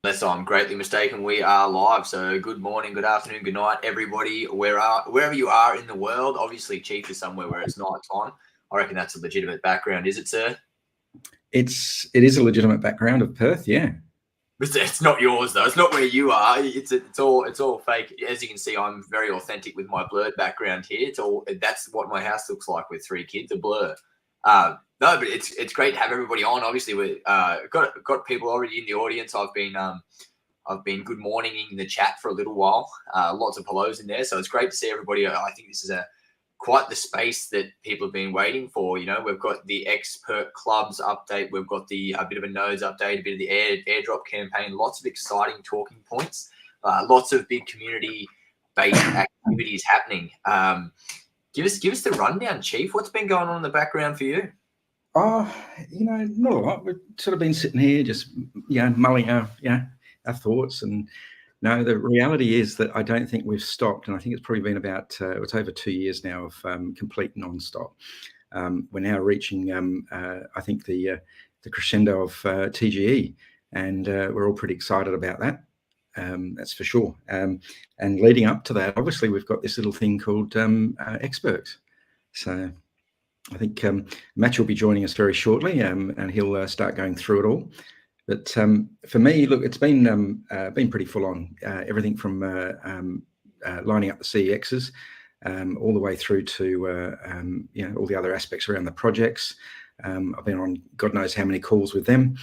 Unless I'm greatly mistaken, we are live. So good morning, good afternoon, good night, everybody, wherever you are in the world. Obviously, Chief is somewhere where it's night time. I reckon that's a legitimate background, is it, sir? It is a legitimate background of Perth, yeah. It's not yours though. It's not where you are. It's all fake. As you can see, I'm very authentic with my blurred background here. That's what my house looks like with 3 kids, a blur. No, but it's great to have everybody on. Obviously, we got people already in the audience. I've been good morninging the chat for a little while. Lots of hellos in there, so it's great to see everybody. I think this is quite the space that people have been waiting for. You know, we've got the XPerks Clubs update. We've got a bit of a Nodes update, a bit of the airdrop campaign. Lots of exciting talking points. Lots of big community-based activities happening. Give us the rundown, Chief. What's been going on in the background for you? Oh, not a lot. We've sort of been sitting here just, mulling our thoughts. And no, the reality is that I don't think we've stopped. And I think it's probably been about, it's over 2 years now of complete non-stop. We're now reaching, I think, the crescendo of TGE. And we're all pretty excited about that. That's for sure. And leading up to that, obviously, we've got this little thing called XPerks. So I think Matt will be joining us very shortly, and he'll start going through it all. But for me, look, it's been pretty full on. Everything from lining up the CEXs all the way through to all the other aspects around the projects. I've been on God knows how many calls with them,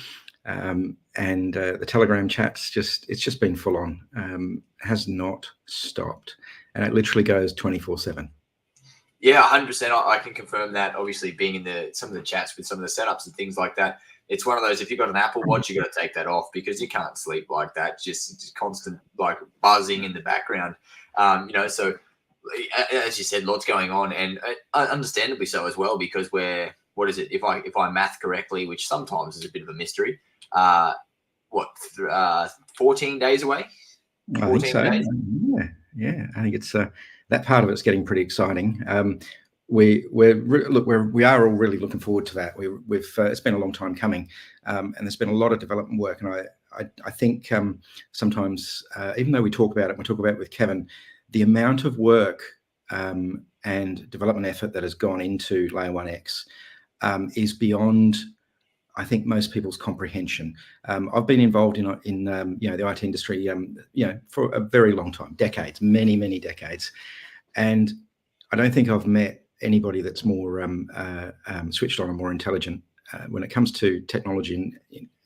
and the Telegram chats. It's just been full on. Has not stopped, and it literally goes 24/7. Yeah, 100%. I can confirm that. Obviously, being in some of the chats with some of the setups and things like that, it's one of those. If you've got an Apple Watch, you got to take that off because you can't sleep like that. Just constant like buzzing in the background. So as you said, lots going on, and understandably so as well because what is it? If I math correctly, which sometimes is a bit of a mystery. 14 days away? 14 I think so. Days? Yeah. I think it's that part of it's getting pretty exciting. We are all really looking forward to that. It's been a long time coming, and there's been a lot of development work. And I think sometimes, even though we talk about it with Kevin, the amount of work and development effort that has gone into L1X is beyond, I think, most people's comprehension. I've been involved in the IT industry for a very long time, decades, many decades, and I don't think I've met anybody that's more switched on and more intelligent when it comes to technology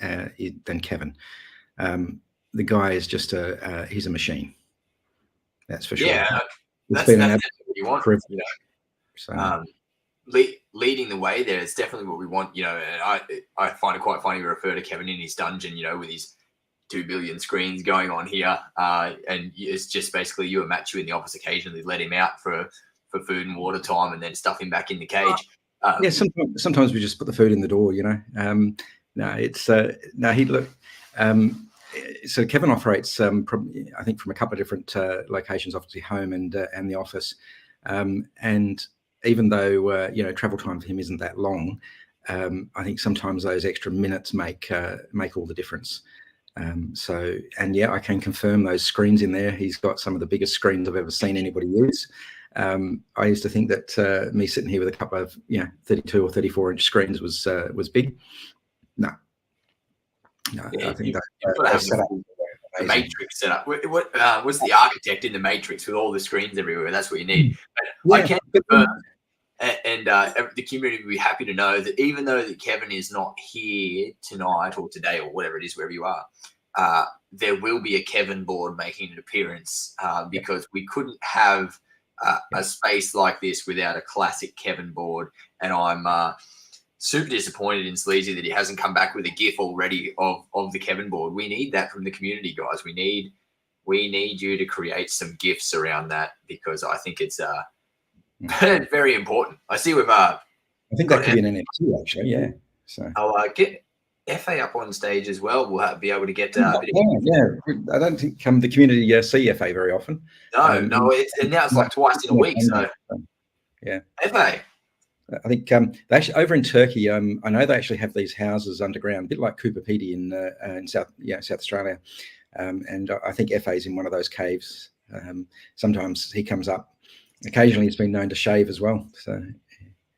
than Kevin. The guy is just he's a machine. That's for sure. Yeah, that's what you want. So. Leading the way there is definitely what we want, and I find it quite funny to refer to Kevin in his dungeon, with his 2 billion screens going on here, and it's just basically you and Matthew in the office occasionally let him out for food and water time and then stuff him back in the cage. Sometimes we just put the food in the door, so Kevin operates I think from a couple of different locations, obviously home and the office, and even though travel time for him isn't that long, I think sometimes those extra minutes make all the difference. I can confirm those screens in there. He's got some of the biggest screens I've ever seen anybody use. I used to think that me sitting here with a couple of 32 or 34-inch screens was big. No, yeah, I think the Matrix setup. What's the architect in the Matrix with all the screens everywhere? That's what you need. But I can confirm, and the community will be happy to know that even though that Kevin is not here tonight or today or whatever it is, wherever you are, there will be a Kevin board making an appearance because we couldn't have a space like this without a classic Kevin board. And I'm super disappointed in Sleazy that he hasn't come back with a GIF already of the Kevin board. We need that from the community, guys. We need you to create some GIFs around that because I think it's very important. I see we've I think that could be an NFT actually, yeah. So I'll get FA up on stage as well. We'll be able to get I don't think the community see FA very often. No, and now it's like twice in a week. So yeah, FA, I think they actually, over in Turkey, I know they actually have these houses underground, a bit like Cooper Pedy in South Australia, and I think FA's in one of those caves. Sometimes he comes up. Occasionally, he's been known to shave as well. So,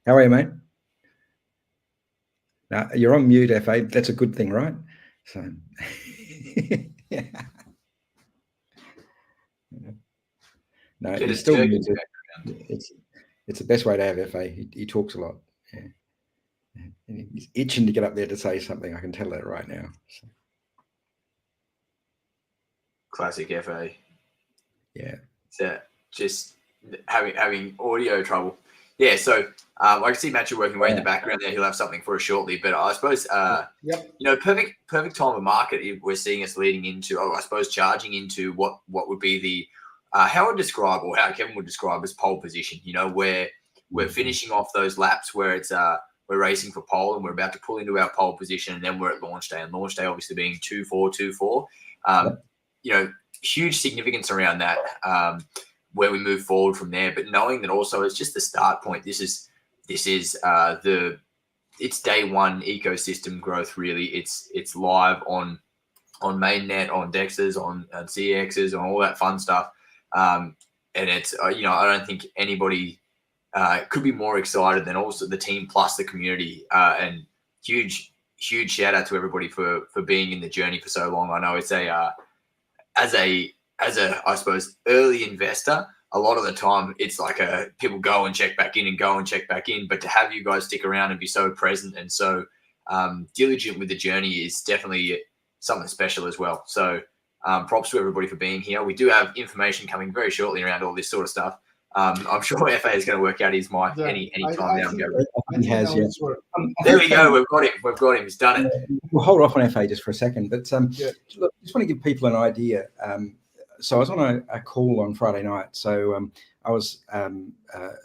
how are you, mate? Now, you're on mute, FA. That's a good thing, right? So, yeah. No, he's still muted. It's the best way to have FA. He talks a lot. Yeah. He's itching to get up there to say something. I can tell that right now. So. Classic FA. Yeah. So just having audio trouble. Yeah, so I can see Matthew working away in the background there. He'll have something for us shortly. But I suppose, perfect time of market we're seeing us leading into, I suppose, charging into what would be the, how I would describe, or how Kevin would describe as pole position, where we're finishing off those laps where it's we're racing for pole and we're about to pull into our pole position, and then we're at launch day. And launch day obviously being 2-4-2-4. Huge significance around that, where we move forward from there. But knowing that also it's just the start point. This is it's day one ecosystem growth. Really, it's live on mainnet, on Dexes, on CXs, on all that fun stuff. And it's I don't think anybody could be more excited than also the team plus the community. And huge shout out to everybody for being in the journey for so long. I know it's as a I suppose early investor, a lot of the time it's like people go and check back in and go and check back in, but to have you guys stick around and be so present and so diligent with the journey is definitely something special as well. So props to everybody for being here. We do have information coming very shortly around all this sort of stuff. I'm sure FA is going to work out his mic any time now. He has, yeah. There we go. We've got him. He's done it. We'll hold off on FA just for a second, but look, just want to give people an idea. So I was on a call on Friday night. So I was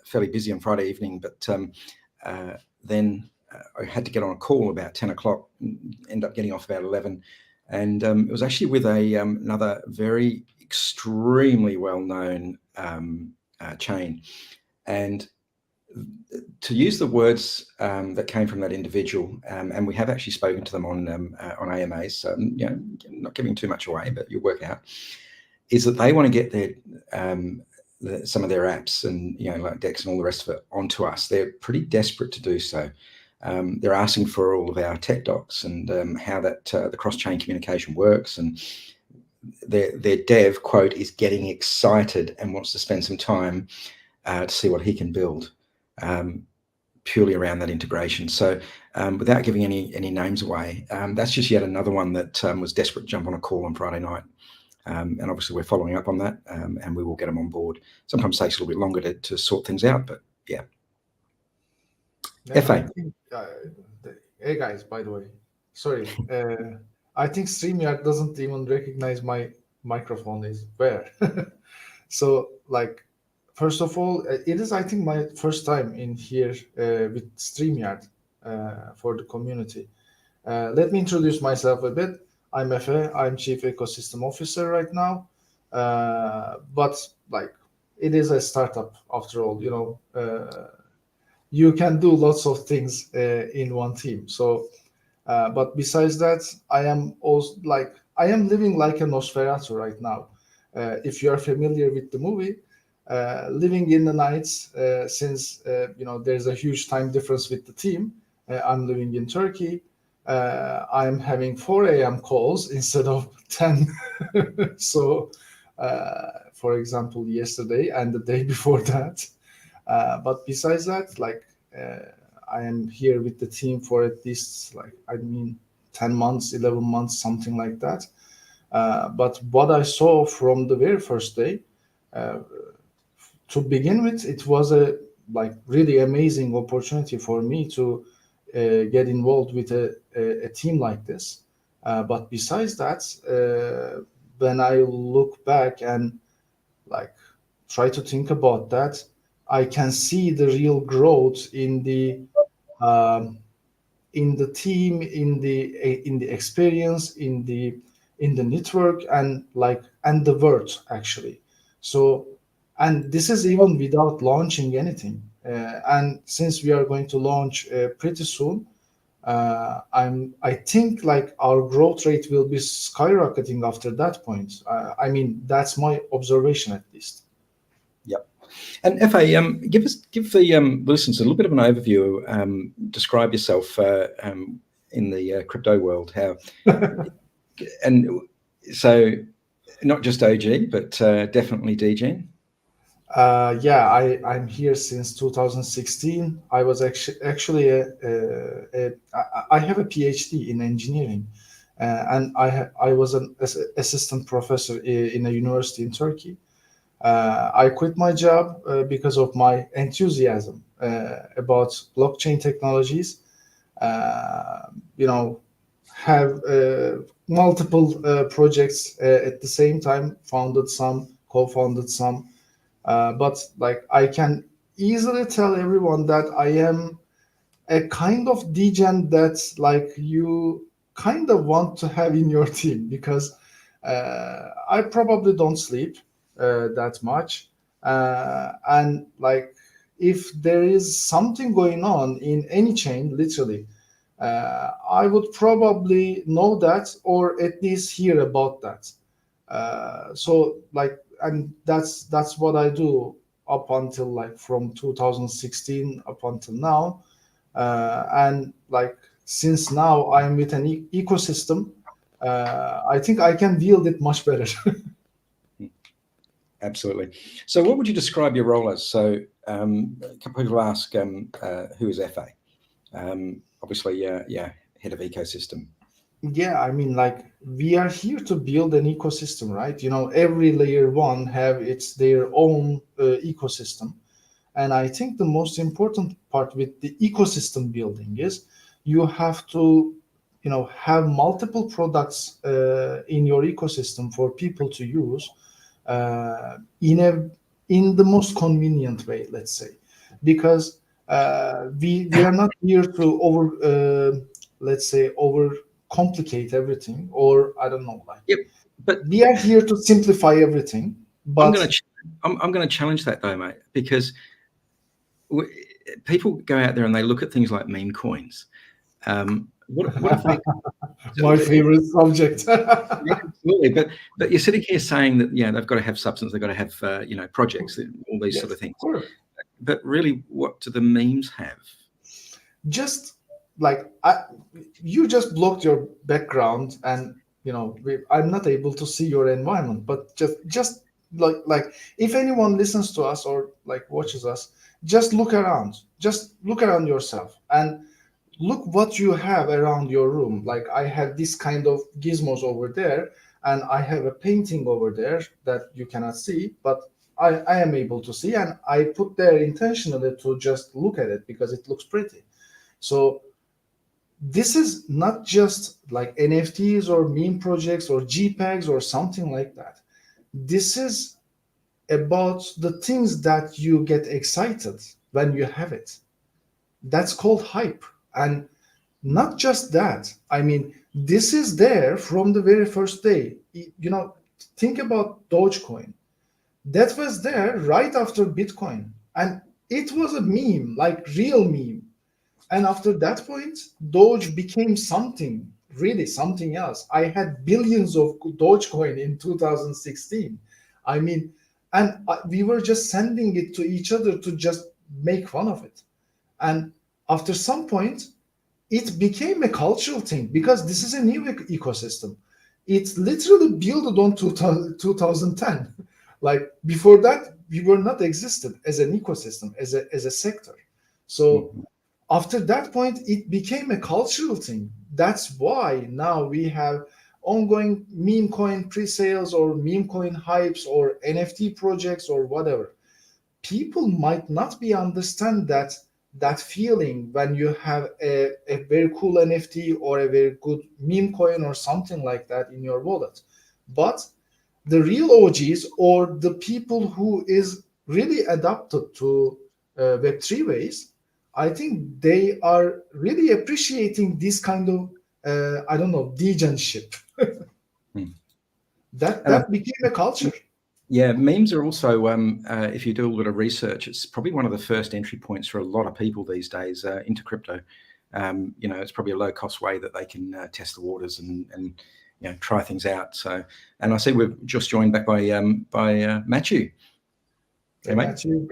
fairly busy on Friday evening, but then I had to get on a call about 10 o'clock, end up getting off about 11. And it was actually with another very extremely well-known chain. And to use the words that came from that individual, and we have actually spoken to them on AMAs, so not giving too much away, but you'll work out, is that they want to get their some of their apps and like Dex and all the rest of it onto us. They're pretty desperate to do so. They're asking for all of our tech docs and how that the cross-chain communication works, and their dev quote is getting excited and wants to spend some time to see what he can build purely around that integration. So without giving any names away, that's just yet another one that was desperate to jump on a call on Friday night. And obviously we're following up on that, and we will get them on board. Sometimes it takes a little bit longer to sort things out, but yeah. FA. Hey guys, by the way, sorry. I think StreamYard doesn't even recognize my microphone is where. So like, first of all, it is, I think, my first time in here with StreamYard for the community. Let me introduce myself a bit. I'm FA. I'm Chief Ecosystem Officer right now. But like, it is a startup after all. You can do lots of things in one team. So, but besides that, I am also I am living like a Nosferatu right now. If you are familiar with the movie, living in the nights, since there's a huge time difference with the team. I'm living in Turkey. I'm having 4 a.m. calls instead of 10. So, for example, yesterday and the day before that. But besides that, I am here with the team for at least 10 months, 11 months, something like that. But what I saw from the very first day, to begin with, it was a really amazing opportunity for me to get involved with a team like this. But besides that, when I look back and try to think about that, I can see the real growth in the team, in the experience, in the network, and the word actually. So, and this is even without launching anything. And since we are going to launch pretty soon, I think like our growth rate will be skyrocketing after that point. I mean, that's my observation at least. Yep. And Efe, give the listeners a little bit of an overview. Describe yourself in the crypto world. How, and so not just OG, but definitely DGen. Yeah, I'm here since 2016. I was actually I have a PhD in engineering, and I was an assistant professor in a university in Turkey. I quit my job because of my enthusiasm about blockchain technologies. You know, have multiple projects at the same time, founded some, co-founded some. But like I can easily tell everyone that I am a kind of degen that's like you kind of want to have in your team, because I probably don't sleep that much. And like if there is something going on in any chain, literally, I would probably know that or at least hear about that. So like, and that's what I do up until like from 2016 up until now. And like since now I'm with an ecosystem, I think I can wield it much better. Absolutely. So what would you describe your role as? So a couple of people ask, who is Efe? Obviously, yeah, head of ecosystem. Yeah, I mean, like we are here to build an ecosystem, right? You know, every layer one have its their own ecosystem, and I think the most important part with the ecosystem building is you have to, you know, have multiple products in your ecosystem for people to use in the most convenient way, let's say, because we are not here to let's say over complicate everything, or I don't know, like Yep. But we are here to simplify everything. But I'm going to challenge that though, mate, because people go out there and they look at things like meme coins. What if they? My favorite subject. Yeah, absolutely, but you're sitting here saying that they've got to have substance, they've got to have projects, all these sort of things. Sure. But really, what do the memes have? Just like you just blocked your background, and I'm not able to see your environment. But just like if anyone listens to us or like watches us, just look around. Just look around yourself and look what you have around your room. Like I have this kind of gizmos over there, and I have a painting over there that you cannot see, but I am able to see, and I put there intentionally to just look at it because it looks pretty. So this is not just like NFTs or meme projects or JPEGs or something like that. This is about the things that you get excited when you have it. That's called hype. And not just that, I mean, this is there from the very first day. Think about Dogecoin. That was there right after Bitcoin. And it was a meme, like real meme. And after that point, Doge became something, really something else. I had billions of Dogecoin in 2016. I mean, and we were just sending it to each other to just make fun of it. And after some point, it became a cultural thing because this is a new ecosystem. It's literally built on 2010. Like before that, we were not existed as an ecosystem, as a sector. So after that point, it became a cultural thing. That's why now we have ongoing meme coin pre-sales or meme coin hypes or NFT projects or whatever. People might not be understand that feeling when you have a very cool NFT or a very good meme coin or something like that in your wallet. But the real OGs or the people who is really adapted to Web3 ways, I think they are really appreciating this kind of, degenship. That became a culture. Yeah, memes are also, if you do a little research, it's probably one of the first entry points for a lot of people these days into crypto. It's probably a low-cost way that they can test the waters and try things out. So, and I see we're just joined back by Matthew. Hey, Matthew.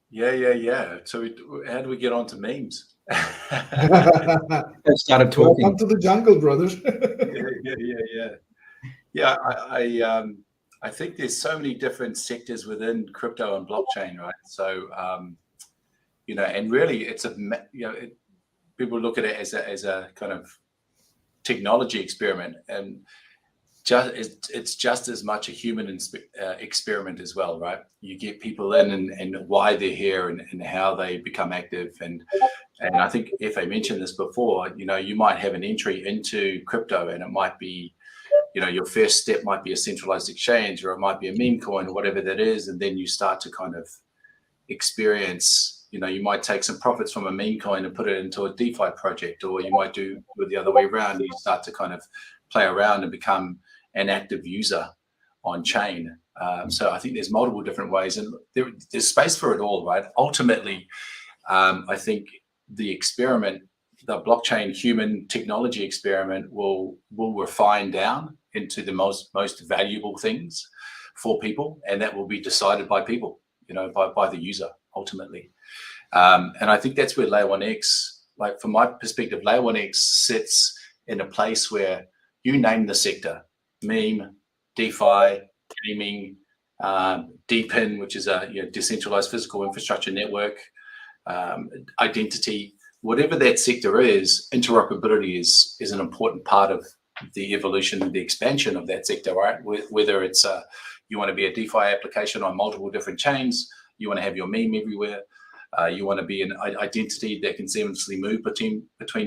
Yeah. So how do we get on to memes? Started talking. Welcome to the jungle, brothers. Yeah. I think there's so many different sectors within crypto and blockchain, right? So, and really, it's people look at it as a kind of technology experiment, and it's just as much a human experiment as well, right? You get people in and why they're here and how they become active, and I think if I mentioned this before, you might have an entry into crypto, and it might be, your first step might be a centralized exchange, or it might be a meme coin, or whatever that is, and then you start to kind of experience. You might take some profits from a meme coin and put it into a DeFi project, or you might do it the other way around. You start to kind of play around and become an active user on chain. So I think there's multiple different ways, and there's space for it all, right? Ultimately, I think the blockchain human technology experiment will refine down into the most valuable things for people, and that will be decided by people, by the user ultimately. And I think that's where L1X, like from my perspective, L1X sits in a place where you name the sector: meme, DeFi, gaming, DePIN, which is a decentralized physical infrastructure network, identity, whatever that sector is. Interoperability is an important part of the evolution and the expansion of that sector, right? Whether it's you want to be a DeFi application on multiple different chains, you want to have your meme everywhere, you want to be an identity that can seamlessly move between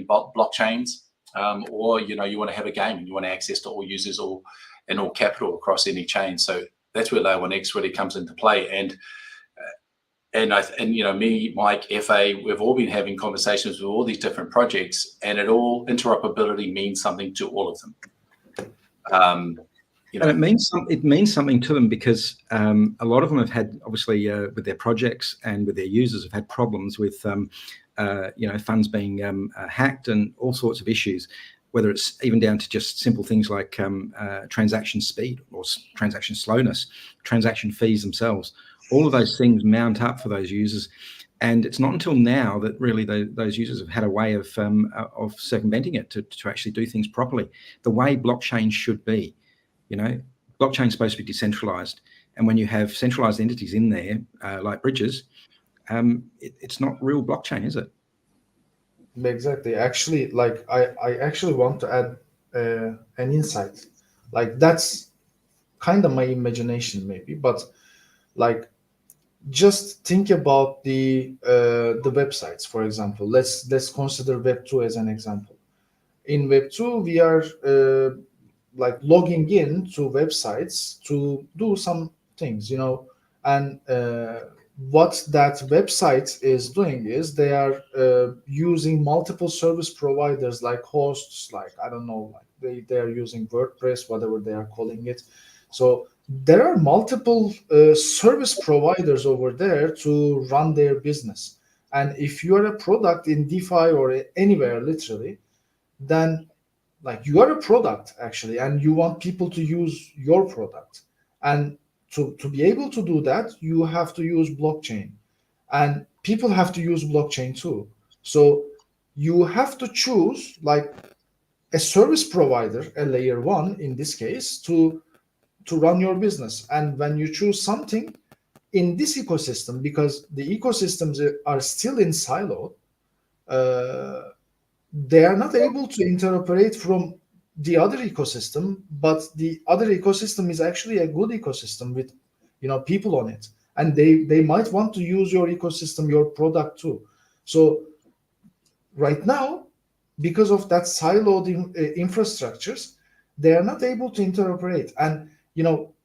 blockchains, or you want to have a game and you want to access to all users and all capital across any chain. So that's where L1X really comes into play. And me, Mike, FA, we've all been having conversations with all these different projects, and interoperability means something to all of them. And it means something to them because a lot of them have had, obviously, with their projects and with their users, have had problems with funds being hacked and all sorts of issues, whether it's even down to just simple things like transaction speed or transaction slowness, transaction fees themselves. All of those things mount up for those users. And it's not until now that really those users have had a way of circumventing it to actually do things properly, the way blockchain should be. Blockchain is supposed to be decentralized. And when you have centralized entities in there, like bridges, it's not real blockchain, is it? Exactly. Actually, I actually want to add an insight. Like, that's kind of my imagination maybe, but just think about the websites, for example. Let's consider Web 2 as an example. In Web 2, we are logging in to websites to do some things, and what that website is doing is they are using multiple service providers, like hosts, they are using WordPress, whatever they are calling it. So there are multiple service providers over there to run their business. And if you are a product in DeFi or anywhere, literally, then you are a product actually, and you want people to use your product. And to be able to do that, you have to use blockchain, and people have to use blockchain too. So you have to choose a service provider, a layer one in this case, to run your business. And when you choose something in this ecosystem, because the ecosystems are still in silo, they are not able to interoperate from the other ecosystem, but the other ecosystem is actually a good ecosystem with people on it, and they might want to use your ecosystem, your product too. So right now, because of that siloed infrastructures, they are not able to interoperate. And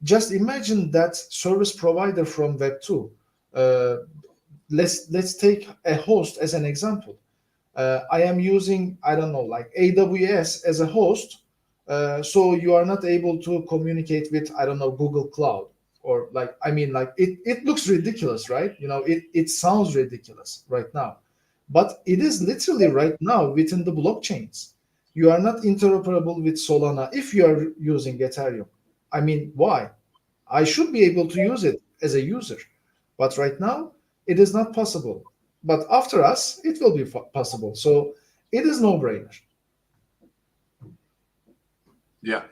just imagine that service provider from Web 2. Let's take a host as an example. I am using, AWS as a host, so you are not able to communicate with, Google Cloud. or like, I mean, like it looks ridiculous, right? You know, it sounds ridiculous right now, but it is literally right now within the blockchains. You are not interoperable with Solana if you are using Ethereum. I mean, why? I should be able to use it as a user, but right now it is not possible. But after us, it will be possible. So it is no brainer. Yeah,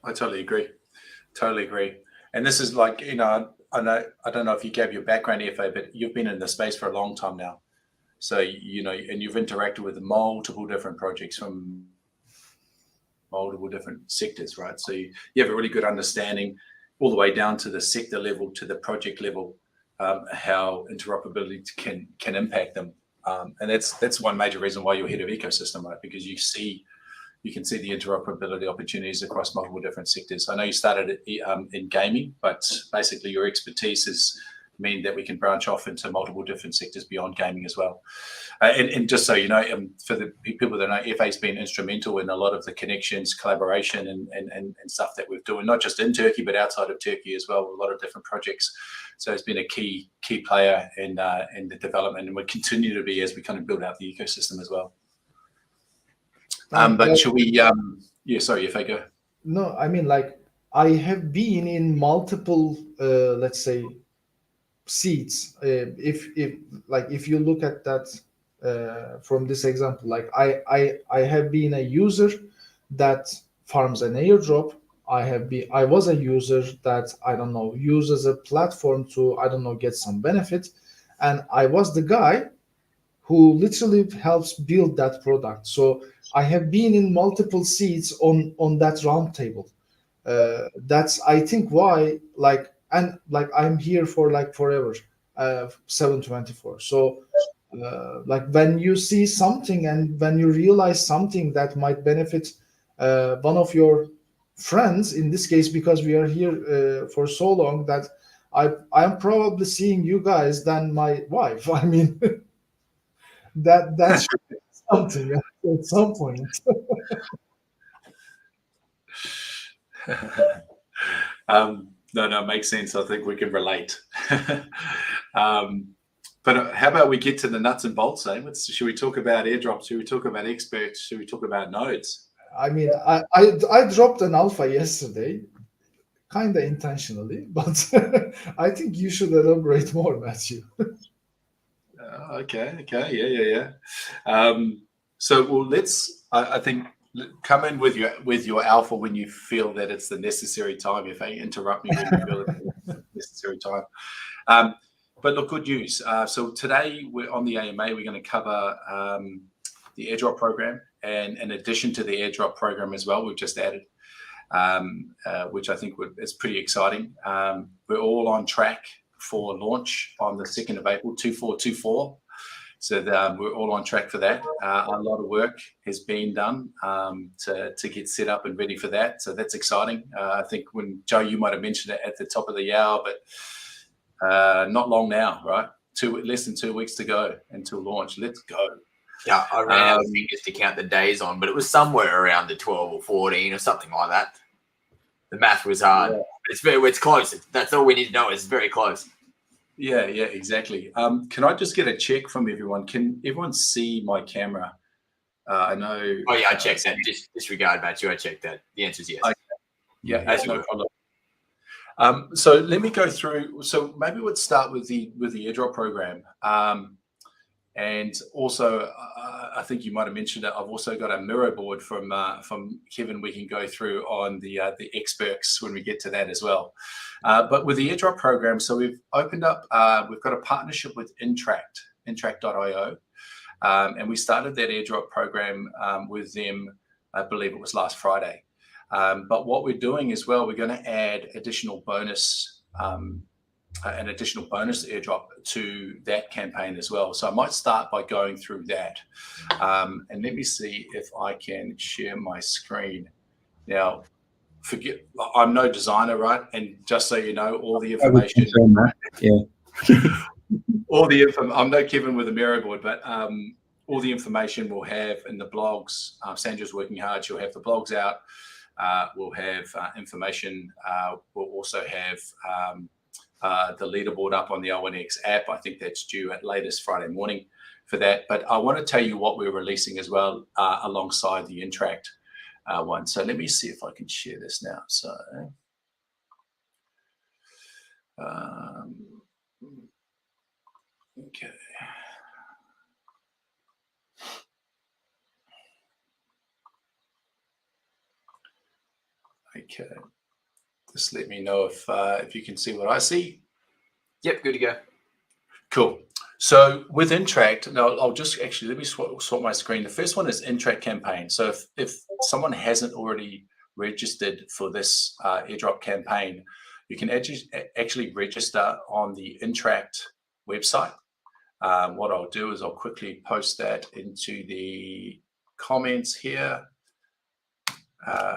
I totally agree. Totally agree. And this is like, you know, I don't know if you gave your background, FA, but you've been in the space for a long time now. So, you know, and you've interacted with multiple different projects from multiple different sectors, right? So you have a really good understanding all the way down to the sector level, to the project level, how interoperability can impact them. And that's one major reason why you're head of ecosystem, right? Because you can see the interoperability opportunities across multiple different sectors. I know you started in gaming, but basically your expertise has mean that we can branch off into multiple different sectors beyond gaming as well. And just so you know, for the people that know, FA's been instrumental in a lot of the connections, collaboration, and stuff that we're doing, not just in Turkey, but outside of Turkey as well, with a lot of different projects. So it's been a key player in the development, and will continue to be as we kind of build out the ecosystem as well. But should we? Yeah, sorry, FA, go. No, I mean, like, I have been in multiple, let's say, seats. If you look at that from this example, like I have been a user that farms an airdrop. I was a user that, I don't know, uses a platform to, I don't know, get some benefit, and I was the guy who literally helps build that product. So I have been in multiple seats on that round table. That's, I think, why, like, and like, I'm here for like forever, 724. So like, when you see something and when you realize something that might benefit one of your friends, in this case, because we are here for so long, that I'm probably seeing you guys than my wife. I mean, that's something at some point. No, makes sense. I think we can relate. But how about we get to the nuts and bolts, eh? Should we talk about airdrops? Should we talk about XPerks? Should we talk about nodes? I mean, I dropped an alpha yesterday, kind of intentionally, but I think you should elaborate more, Matthew. Okay, yeah. So, well, I think, come in with your alpha when you feel that it's the necessary time. If they interrupt me when you feel it's the necessary time. But look, good news. So today we're on the AMA. We're going to cover the airdrop program, and in addition to the airdrop program as well, we've just added, which I think is pretty exciting. We're all on track for launch on the 2nd of April, 2424. So we're all on track for that. A lot of work has been done to get set up and ready for that. So that's exciting. I think when Joe, you might have mentioned it at the top of the hour, but not long now, right? Less than 2 weeks to go until launch. Let's go. Yeah, I ran out of fingers to count the days on, but it was somewhere around the 12 or 14 or something like that. The math was hard. Yeah. It's close. That's all we need to know. It's very close. Yeah, exactly. Can I just get a check from everyone? Can everyone see my camera? I know. Oh yeah, I checked that. Disregard, Matthew. I checked that. The answer is yes. Okay. Yeah, that's no problem. So let me go through. So maybe let's start with the airdrop program. And also, I think you might have mentioned it. I've also got a mirror board from Kevin. We can go through on the XPerks when we get to that as well. But with the airdrop program, so we've opened up. We've got a partnership with Interact.io, and we started that airdrop program with them. I believe it was last Friday. But what we're doing as well, we're going to add additional bonus. An additional bonus airdrop to that campaign as well. So I might start by going through that. And let me see if I can share my screen. Now, I'm no designer, right? And just so you know, all the information. I'm no Kevin with a mirror board, but all the information we'll have in the blogs. Sandra's working hard. She'll have the blogs out. We'll have information. We'll also have the leaderboard up on the L1X app. I think that's due at latest Friday morning for that. But I want to tell you what we're releasing as well alongside the Interact one. So let me see if I can share this now. So okay. Okay. Just let me know if you can see what I see. Yep, good to go. Cool. So with Interact, now I'll just actually, let me swap my screen. The first one is Interact campaign. So if someone hasn't already registered for this airdrop campaign, you can actually register on the Interact website. What I'll do is I'll quickly post that into the comments here.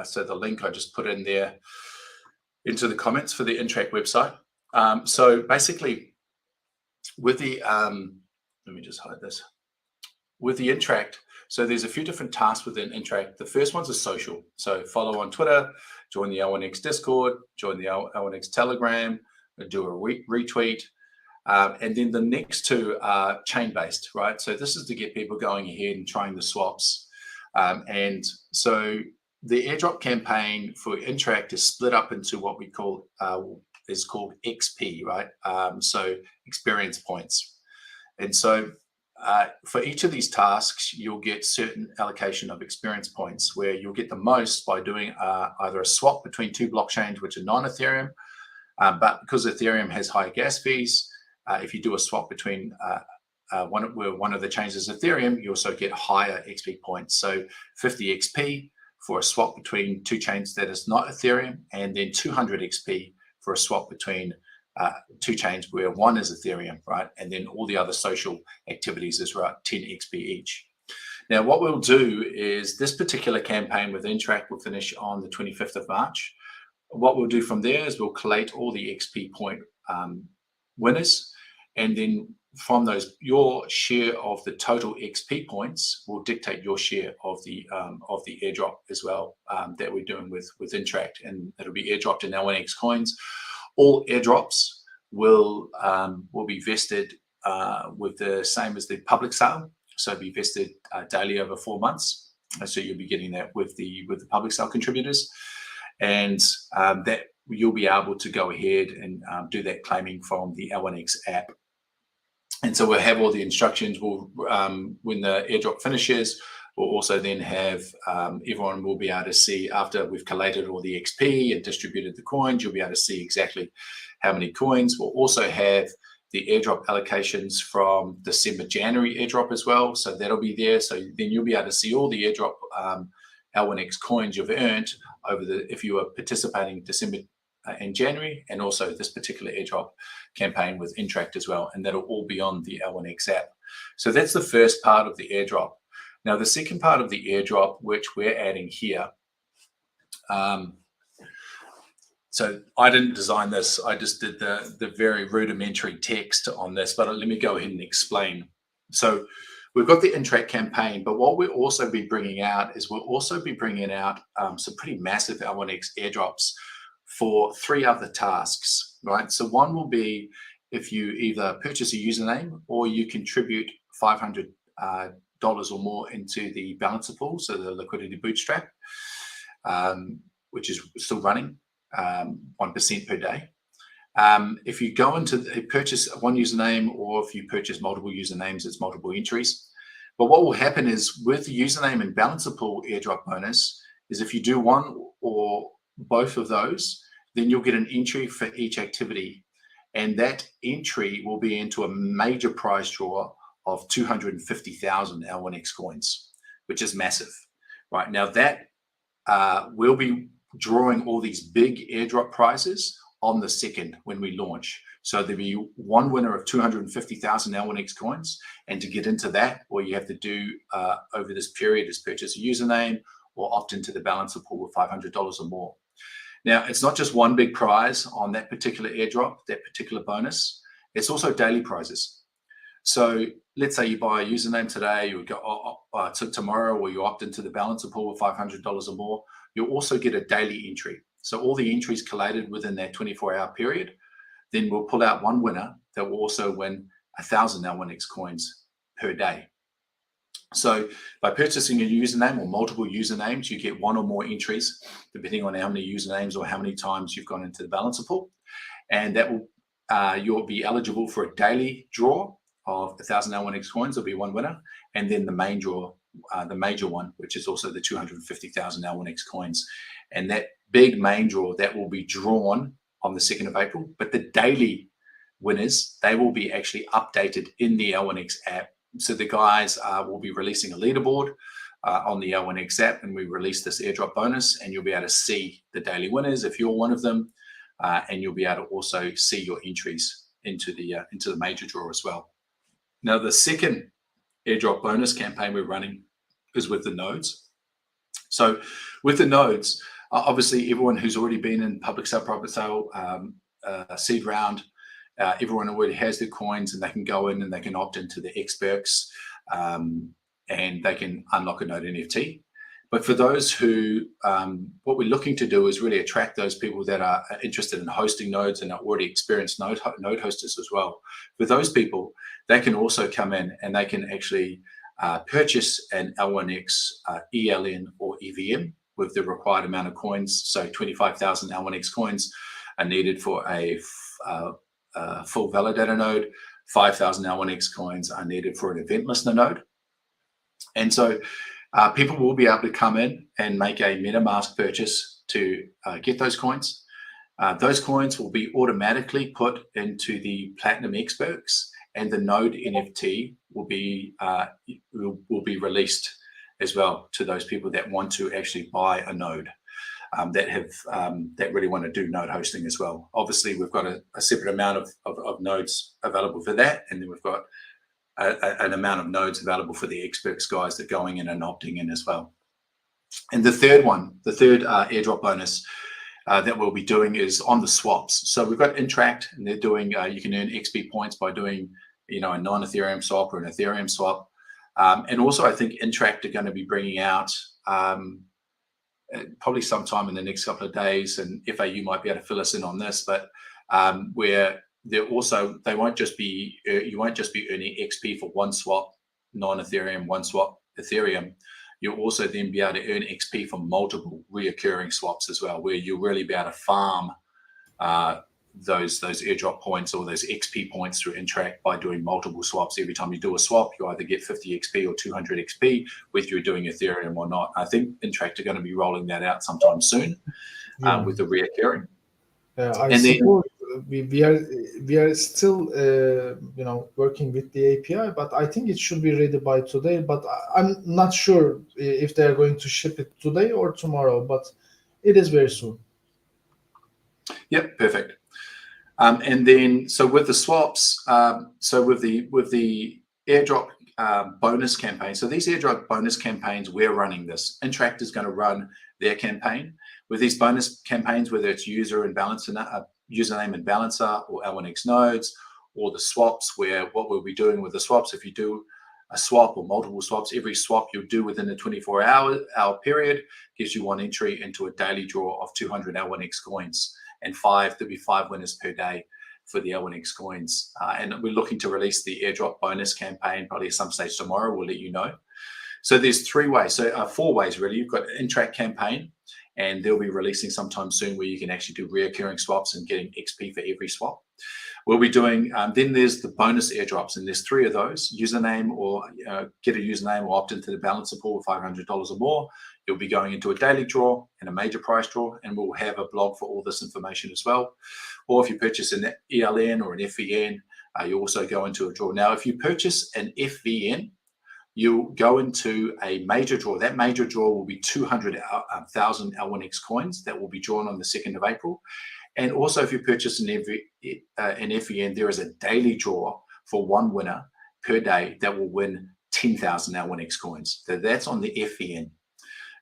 So the link I just put in there into the comments for the Interact website. So basically with the, let me just hide this. With the Interact, so there's a few different tasks within Interact. The first one's a social. So follow on Twitter, join the L1X Discord, join the L1X Telegram, do a retweet. And then the next two are chain-based, right? So this is to get people going ahead and trying the swaps. And so the airdrop campaign for Interact is split up into what we call is called XP, right? So experience points. And so for each of these tasks, you'll get certain allocation of experience points where you'll get the most by doing either a swap between two blockchains, which are non-Ethereum, but because Ethereum has higher gas fees, if you do a swap between one of the chains is Ethereum, you also get higher XP points. So 50 XP for a swap between two chains that is not Ethereum, and then 200 XP for a swap between two chains where one is Ethereum, right? And then all the other social activities is right 10 XP each. Now, what we'll do is this particular campaign with Interact will finish on the 25th of March. What we'll do from there is we'll collate all the XP point winners, and then from those, your share of the total XP points will dictate your share of the airdrop as well that we're doing with Interact, and it'll be airdropped in L1X coins. All airdrops will be vested with the same as the public sale, so it'll be vested daily over 4 months. So you'll be getting that with the public sale contributors, and that you'll be able to go ahead and do that claiming from the L1X app. And so we'll have all the instructions. We'll, when the airdrop finishes, we'll also then have everyone will be able to see, after we've collated all the XP and distributed the coins, you'll be able to see exactly how many coins. We'll also have the airdrop allocations from December, January airdrop as well. So that'll be there. So then you'll be able to see all the airdrop L1X coins you've earned over if you were participating December in January, and also this particular airdrop campaign with Interact as well, and that'll all be on the L1X app. So that's the first part of the airdrop. Now the second part of the airdrop, which we're adding here, so I didn't design this, I just did the very rudimentary text on this, but let me go ahead and explain. So we've got the Interact campaign, but what we'll also be bringing out is we'll also be bringing out some pretty massive L1X airdrops for 3 other tasks, right? So one will be if you either purchase a username or you contribute $500 or more into the balancer pool, so the liquidity bootstrap, which is still running 1% per day. If you go into purchase one username, or if you purchase multiple usernames, it's multiple entries. But what will happen is with the username and balancer pool airdrop bonus is if you do one or both of those, then you'll get an entry for each activity, and that entry will be into a major prize draw of 250,000 L1X coins, which is massive. Right now, that we'll be drawing all these big airdrop prizes on the 2nd when we launch. So there'll be one winner of 250,000 L1X coins, and to get into that, all you have to do over this period is purchase a username or opt into the balancer pool with $500 or more. Now, it's not just one big prize on that particular airdrop, that particular bonus. It's also daily prizes. So let's say you buy a username today, you go to tomorrow, or you opt into the balancer pool with $500 or more. you'll also get a daily entry. So all the entries collated within that 24-hour period, then we'll pull out one winner that will also win 1,000 L1X coins per day. So by purchasing a username or multiple usernames, you get one or more entries, depending on how many usernames or how many times you've gone into the balancer pool. And that will you'll be eligible for a daily draw of 1,000 L1X coins. There'll be one winner. And then the main draw, the major one, which is also the 250,000 L1X coins. And that big main draw, that will be drawn on the 2nd of April. But the daily winners, they will be actually updated in the L1X app. So the guys will be releasing a leaderboard on the L1X app, and we release this airdrop bonus, and you'll be able to see the daily winners if you're one of them, and you'll be able to also see your entries into the major draw as well. Now, the second airdrop bonus campaign we're running is with the nodes. So with the nodes, obviously everyone who's already been in public sale, private sale, seed round, everyone already has their coins, and they can go in and they can opt into the XPerks, and they can unlock a node NFT. But for those who, what we're looking to do is really attract those people that are interested in hosting nodes and are already experienced node hosters as well. For those people, they can also come in and they can actually purchase an L1X ELN or EVM with the required amount of coins. So 25,000 L1X coins are needed for a full validator node. 5,000 L1X coins are needed for an event listener node. And so people will be able to come in and make a MetaMask purchase to get those coins. Those coins will be automatically put into the Platinum XPerks, and the node NFT will be released as well to those people that want to actually buy a node, that really want to do node hosting as well. Obviously, we've got a separate amount of nodes available for that, and then we've got an amount of nodes available for the XPerks guys that are going in and opting in as well. And the third airdrop bonus that we'll be doing is on the swaps. So we've got Interact, and they're doing, you can earn XP points by doing, a non-Ethereum swap or an Ethereum swap. And also I think Interact are going to be bringing out probably sometime in the next couple of days, and FAU might be able to fill us in on this, but where they won't just be, you won't just be earning XP for one swap, non-Ethereum, one swap Ethereum. You'll also then be able to earn XP for multiple reoccurring swaps as well, where you'll really be able to farm those airdrop points or those XP points through Interact by doing multiple swaps. Every time you do a swap, you either get 50 XP or 200 XP, whether you're doing Ethereum or not. I think Interact are going to be rolling that out sometime soon with the reoccurring. We are still working with the API, but I think it should be ready by today. But I'm not sure if they are going to ship it today or tomorrow, but it is very soon. Yep, perfect. And then, so with the swaps, so with the airdrop bonus campaign, so these airdrop bonus campaigns, we're running this. Interact is going to run their campaign. With these bonus campaigns, whether it's username and balancer or L1X nodes, or the swaps, where what we'll be doing with the swaps, if you do a swap or multiple swaps, every swap you'll do within a 24-hour period gives you one entry into a daily draw of 200 L1X coins, and there'll be 5 winners per day for the L1X coins. And we're looking to release the airdrop bonus campaign probably at some stage tomorrow. We'll let you know. So there's 4 ways really. You've got an Interact campaign, and they'll be releasing sometime soon where you can actually do reoccurring swaps and getting XP for every swap. We'll be doing, then there's the bonus airdrops, and there's 3 of those: username, or get a username or opt into the balancer pool of $500 or more. You'll be going into a daily draw and a major price draw, and we'll have a blog for all this information as well. Or if you purchase an ELN or an FVN, you also go into a draw. Now, if you purchase an FVN, you'll go into a major draw. That major draw will be 200,000 L1X coins that will be drawn on the 2nd of April. And also, if you purchase an FVN, there is a daily draw for one winner per day that will win 10,000 L1X coins. So that's on the FVN.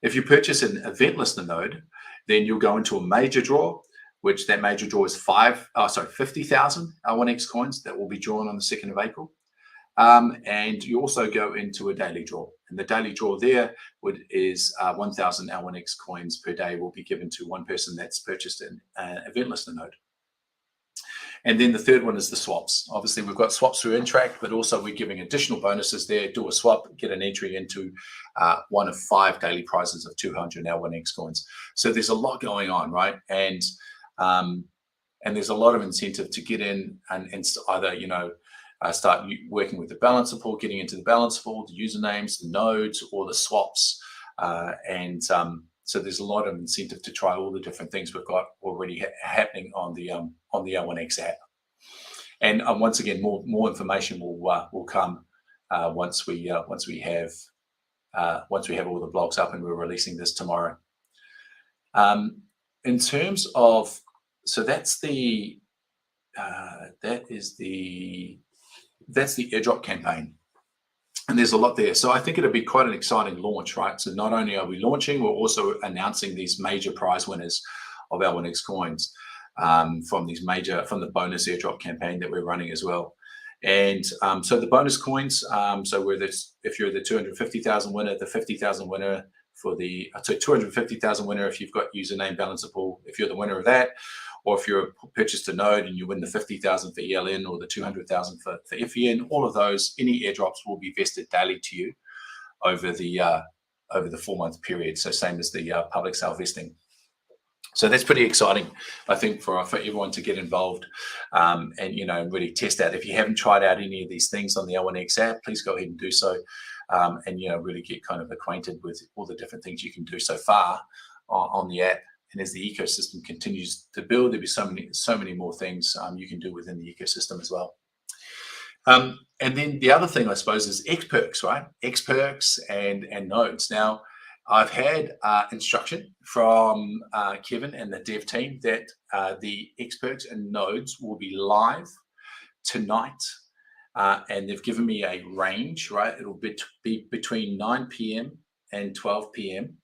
If you purchase an event listener node, then you'll go into a major draw, which that major draw is 50,000 L1X coins that will be drawn on the 2nd of April. And you also go into a daily draw. And the daily draw there is 1,000 L1X coins per day will be given to one person that's purchased an event listener node. And then the third one is the swaps. Obviously, we've got swaps through Interact, but also we're giving additional bonuses there. Do a swap, get an entry into one of 5 daily prizes of 200 L1X coins. So there's a lot going on, right? And there's a lot of incentive to get in and either, you know, start working with the balancer pool, getting into the balancer pool, the usernames, the nodes, or the swaps. So there's a lot of incentive to try all the different things we've got already happening on the L1X app. And once again, more information will come once we have all the blogs up, and we're releasing this tomorrow. In terms of, so that's the airdrop campaign. And there's a lot there. So I think it'll be quite an exciting launch, right? So not only are we launching, we're also announcing these major prize winners of L1X coins from the bonus airdrop campaign that we're running as well. And so the bonus coins, so if you're the 250,000 winner, the 50,000 winner for the, so 250,000 winner if you've got username balancer pool, if you're the winner of that, or if you're purchased a node and you win the 50,000 for ELN or the 200,000 for FEN, all of those, any airdrops will be vested daily to you over the 4-month period. So same as the public sale vesting. So that's pretty exciting, I think, for everyone to get involved and, you know, really test out. If you haven't tried out any of these things on the L1X app, please go ahead and do so, and, you know, really get kind of acquainted with all the different things you can do so far on the app. And as the ecosystem continues to build, there'll be so many more things you can do within the ecosystem as well. And then the other thing, I suppose, is XPerks, right? XPerks and nodes. Now, I've had instruction from Kevin and the dev team that the XPerks and nodes will be live tonight. And they've given me a range, right? It'll be between 9 p.m. and 12 p.m.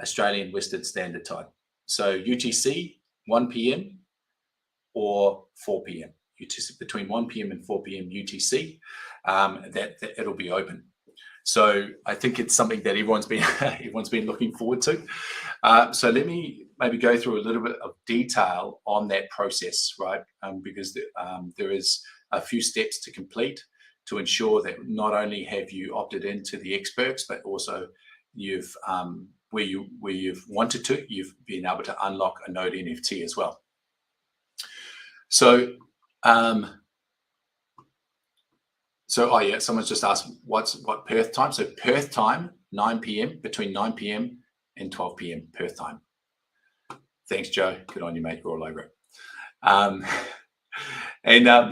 Australian Western Standard Time. So UTC, 1 p.m. or 4 p.m. UTC, between 1 p.m. and 4 p.m. UTC, that it'll be open. So I think it's something that everyone's been looking forward to. So let me maybe go through a little bit of detail on that process, right? Because there is a few steps to complete to ensure that not only have you opted into the XPerks, but also you've where you've wanted to, you've been able to unlock a node NFT as well. So, oh yeah, someone's just asked what Perth time. So Perth time, 9 p.m. between 9 p.m. and 12 p.m. Perth time. Thanks, Joe. Good on you, mate. You're all over it.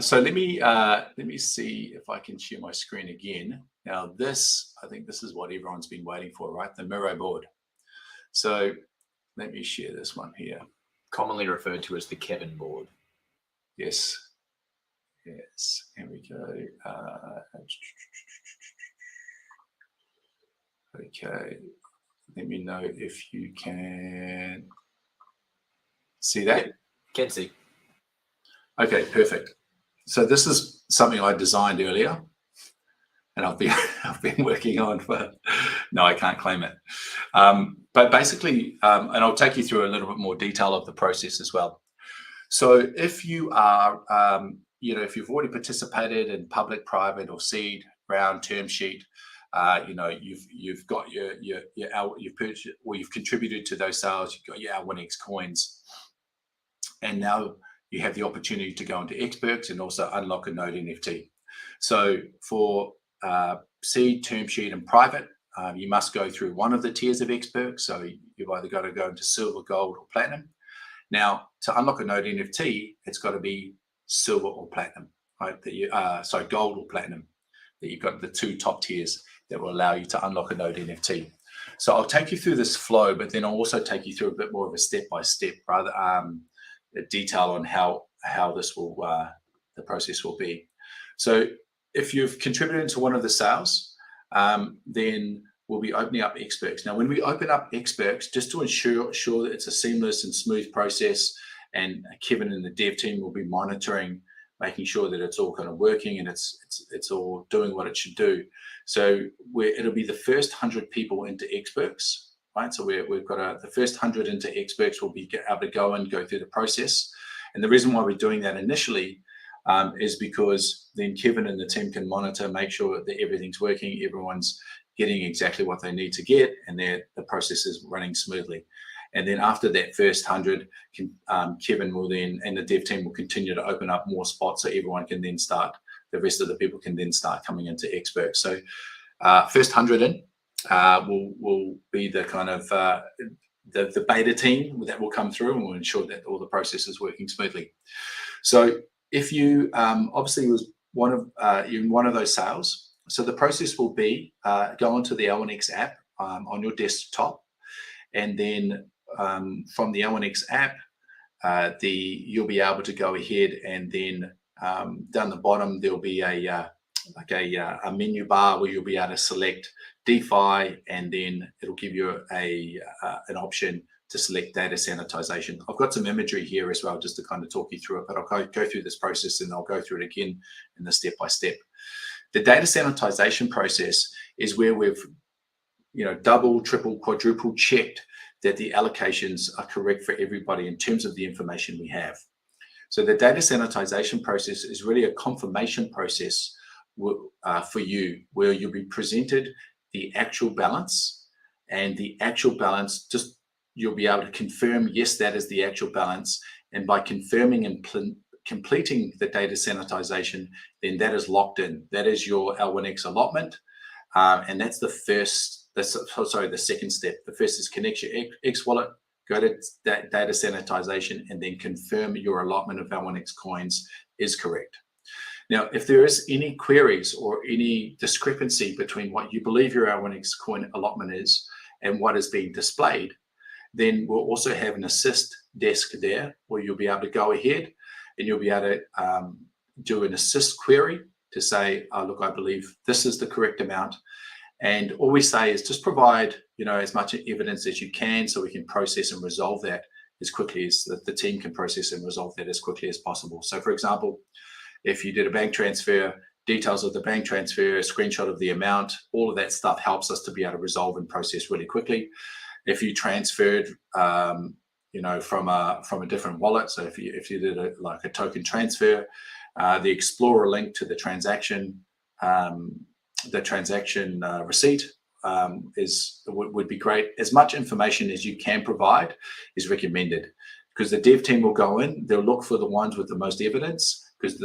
So let me see if I can share my screen again. Now this, I think this is what everyone's been waiting for, right? The Miro board. So let me share this one here. Commonly referred to as the Kevin board. Yes. Yes. Here we go. Okay. Let me know if you can see that. Can see. Okay, perfect. So this is something I designed earlier, and I've been working on for. No, I can't claim it. But basically, and I'll take you through a little bit more detail of the process as well. So if you are, you know, if you've already participated in public, private, or seed round term sheet, you know, you've got you've purchased or you've contributed to those sales. You've got your L1X coins, and now you have the opportunity to go into XPerks and also unlock a node NFT. So for seed, term sheet, and private, you must go through one of the tiers of XPerks. So you've either got to go into silver, gold, or platinum. Now, to unlock a node NFT, it's got to be silver or platinum, right? Sorry, gold or platinum. That you've got the 2 top tiers that will allow you to unlock a node NFT. So I'll take you through this flow, but then I'll also take you through a bit more of a step-by-step, rather detail on how this will the process will be. So if you've contributed to one of the sales, then we'll be opening up XPerks. Now, when we open up XPerks, just to ensure that it's a seamless and smooth process, and Kevin and the dev team will be monitoring making sure that it's all kind of working and it's all doing what it should do. So it'll be the first 100 people into XPerks, right? So we've got the first 100 into XPerks will be able to go through the process. And the reason why we're doing that initially is because then Kevin and the team can monitor, make sure that everything's working, everyone's getting exactly what they need to get, and the process is running smoothly. And then after that first 100, Kevin will then, and the dev team will continue to open up more spots so everyone can then start, the rest of the people can then start coming into XPerks. So first 100 in will be the kind of the beta team that will come through, and will ensure that all the process is working smoothly. So if you obviously was you're in one of those sales, so the process will be go onto the L1X app on your desktop, and then from the L1X app, you'll be able to go ahead and then down the bottom there'll be a menu bar where you'll be able to select DeFi, and then it'll give you an option to select data sanitization. I've got some imagery here as well just to kind of talk you through it, but I'll go through this process and I'll go through it again in the step by step. The data sanitization process is where we've double, triple, quadruple checked that the allocations are correct for everybody in terms of the information we have. So the data sanitization process is really a confirmation process for you, where you'll be presented the actual balance, and the actual balance, just you'll be able to confirm, yes, that is the actual balance. And by confirming and completing the data sanitization, then that is locked in. That is your L1X allotment. And that's the second step. The first is connect your X wallet, go to that data sanitization, and then confirm your allotment of L1X coins is correct. Now, if there is any queries or any discrepancy between what you believe your L1X coin allotment is and what is being displayed, then we'll also have an assist desk there where you'll be able to go ahead and you'll be able to do an assist query to say, look, I believe this is the correct amount. And all we say is just provide, as much evidence as you can so we can process and resolve that as quickly as the team can process and resolve that as quickly as possible. So for example, if you did a bank transfer, details of the bank transfer, a screenshot of the amount, all of that stuff helps us to be able to resolve and process really quickly. If you transferred, from a different wallet, so if you did a token transfer, the Explorer link to the transaction receipt would be great. As much information as you can provide is recommended, because the dev team will go in, they'll look for the ones with the most evidence, because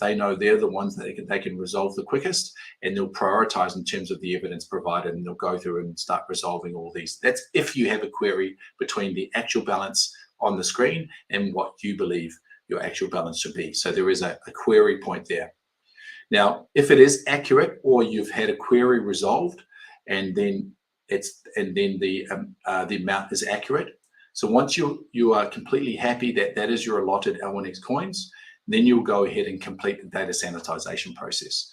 they know they're the ones that they can resolve the quickest, and they'll prioritize in terms of the evidence provided, and they'll go through and start resolving all these. That's if you have a query between the actual balance on the screen and what you believe your actual balance should be. So there is a query point there. Now, if it is accurate, or you've had a query resolved, and then the amount is accurate. So once you are completely happy that that is your allotted L1X coins, then you'll go ahead and complete the data sanitization process.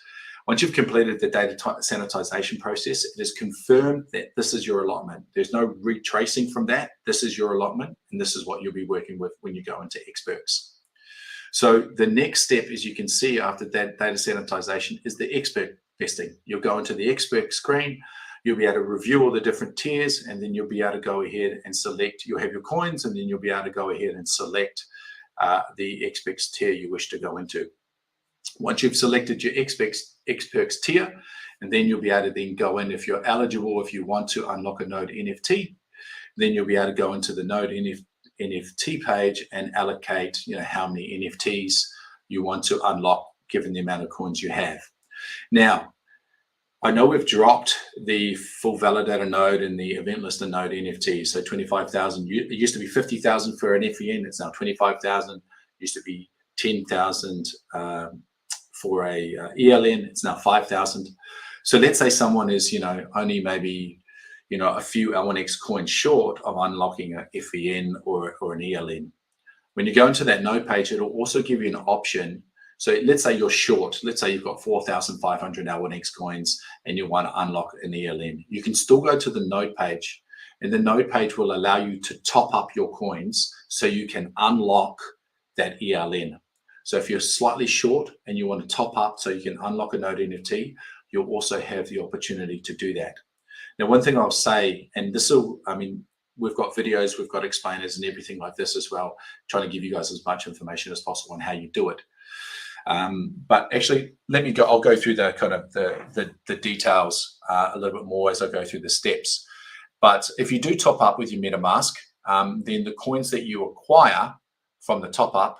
Once you've completed the data sanitization process, it is confirmed that this is your allotment. There's no retracing from that. This is your allotment, and this is what you'll be working with when you go into XPerks. So the next step, as you can see after that data sanitization, is the XPerk vesting. You'll go into the XPerk screen, you'll be able to review all the different tiers, and then you'll be able to go ahead and select, you'll have your coins, and then you'll be able to go ahead and select the XPerks tier you wish to go into. Once you've selected your XPerks tier, and then you'll be able to then go in, if you're eligible, if you want to unlock a node NFT, then you'll be able to go into the node NFT page and allocate, how many NFTs you want to unlock given the amount of coins you have. Now, I know we've dropped the full validator node and the event listener node NFT. So 25,000, it used to be 50,000 for an FEN. It's now 25,000. Used to be 10,000 for a ELN. It's now 5,000. So let's say someone is, only maybe, a few L1X coins short of unlocking a FEN or an ELN. When you go into that node page, it'll also give you an option. So let's say you're short. Let's say you've got 4,500 L1X coins and you want to unlock an ELN. You can still go to the node page, and the node page will allow you to top up your coins so you can unlock that ELN. So if you're slightly short and you want to top up so you can unlock a node NFT, you'll also have the opportunity to do that. Now, one thing I'll say, and this will, I mean, we've got videos, we've got explainers and everything like this as well, trying to give you guys as much information as possible on how you do it. But actually, I'll go through the kind of the details a little bit more as I go through the steps. But if you do top up with your MetaMask, then the coins that you acquire from the top up,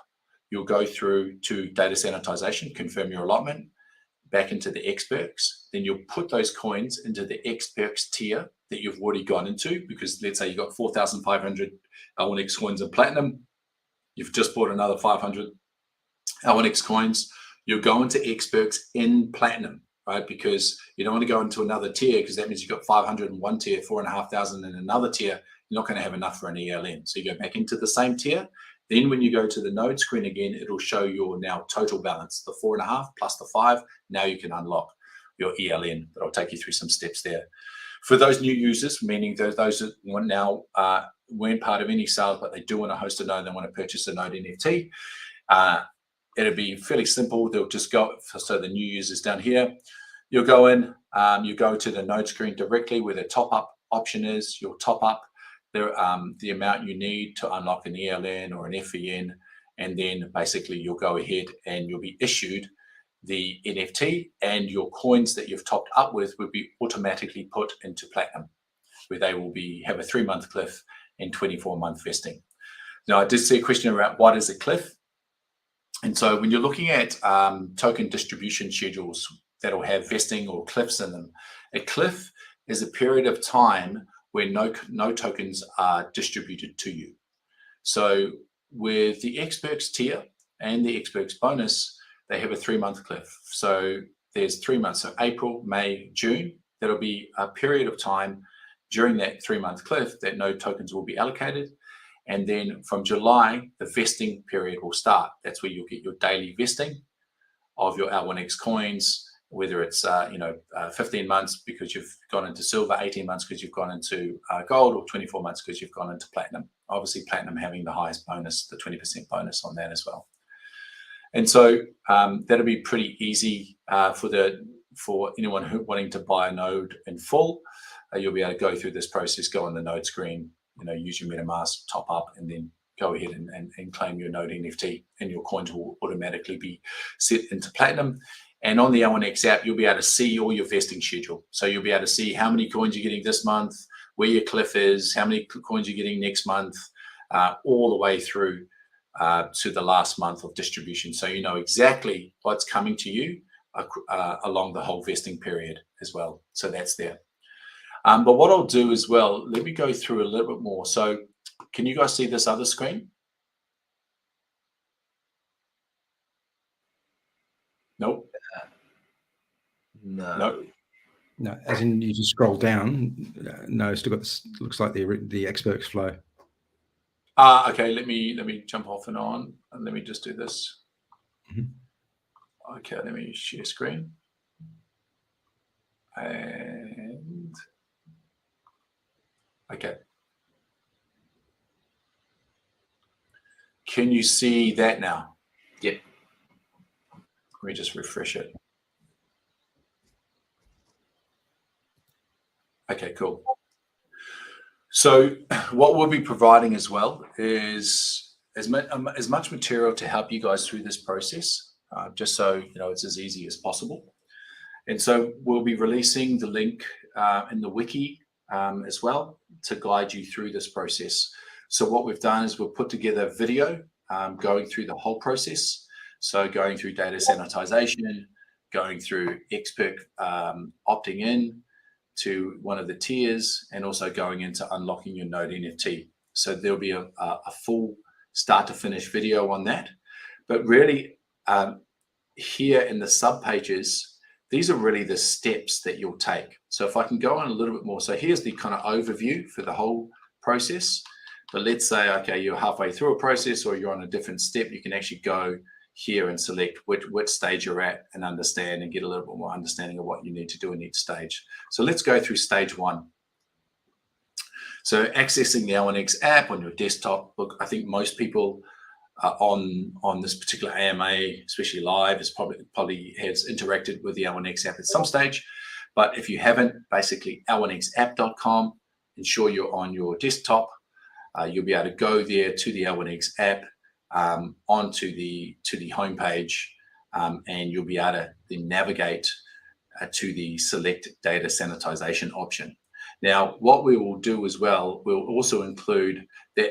you'll go through to data sanitization, confirm your allotment, back into the XPerks. Then you'll put those coins into the XPerks tier that you've already gone into, because let's say you got 4,500 L1X coins in platinum. You've just bought another 500 L1X coins. You'll go into XPerks in platinum, right? Because you don't want to go into another tier, because that means you've got 500 in one tier, 4,500 in another tier. You're not going to have enough for an ELN. So you go back into the same tier. Then when you go to the node screen again, it'll show your now total balance, the 4.5 plus the 5. Now you can unlock your ELN, but I'll take you through some steps there. For those new users, meaning those that now weren't part of any sales, but they do want to host a node, they want to purchase a node NFT, it'll be fairly simple. They'll just go, so the new users down here, you'll go in, you go to the node screen directly where the top up option is. You'll top up the amount you need to unlock an ELN or an FEN, and then basically you'll go ahead and you'll be issued the NFT, and your coins that you've topped up with will be automatically put into platinum, where they will have a 3-month cliff and 24-month vesting. Now, I did see a question around what is a cliff. And so when you're looking at token distribution schedules that will have vesting or cliffs in them, a cliff is a period of time where no tokens are distributed to you. So with the XPerks tier and the XPerks bonus, they have a 3-month cliff. So there's 3 months, so April, May, June. There'll be a period of time during that 3-month cliff that no tokens will be allocated. And then from July, the vesting period will start. That's where you'll get your daily vesting of your L1X coins, whether it's 15 months because you've gone into silver, 18 months because you've gone into gold, or 24 months because you've gone into platinum. Obviously, platinum having the highest bonus, the 20% bonus on that as well. And so that'll be pretty easy for anyone wanting to buy a node in full. You'll be able to go through this process, go on the node screen, use your MetaMask, top up, and then go ahead and claim your node NFT, and your coins will automatically be set into platinum. And on the L1X app, you'll be able to see all your vesting schedule. So you'll be able to see how many coins you're getting this month, where your cliff is, how many coins you're getting next month, all the way through to the last month of distribution. So you know exactly what's coming to you along the whole vesting period as well. So that's there. But what I'll do as well, let me go through a little bit more. So can you guys see this other screen? Nope. No. No, as in you just scroll down. No, still got this, looks like the XPerks flow. Okay, let me jump off and on, and let me just do this. Okay, let me share screen. And okay. Can you see that now? Yep. Let me just refresh it. Okay, cool. So what we'll be providing as well is as much material to help you guys through this process, just so it's as easy as possible. And so we'll be releasing the link in the wiki as well to guide you through this process. So what we've done is we've put together a video going through the whole process. So going through data sanitization, going through XPerk opting in to one of the tiers, and also going into unlocking your node NFT. So there'll be a full start to finish video on that. But really here in the sub pages, these are really the steps that you'll take. So if I can go on a little bit more. So here's the kind of overview for the whole process. But let's say, okay, you're halfway through a process or you're on a different step, you can actually go here and select which stage you're at and understand and get a little bit more understanding of what you need to do in each stage. So let's go through stage 1. So accessing the L1X app on your desktop. Look, I think most people on this particular AMA, especially live, is probably has interacted with the L1X app at some stage. But if you haven't, basically L1Xapp.com, ensure you're on your desktop. You'll be able to go there to the L1X app, onto the homepage, and you'll be able to then navigate to the select data sanitization option. Now, what we will do as well, we'll also include that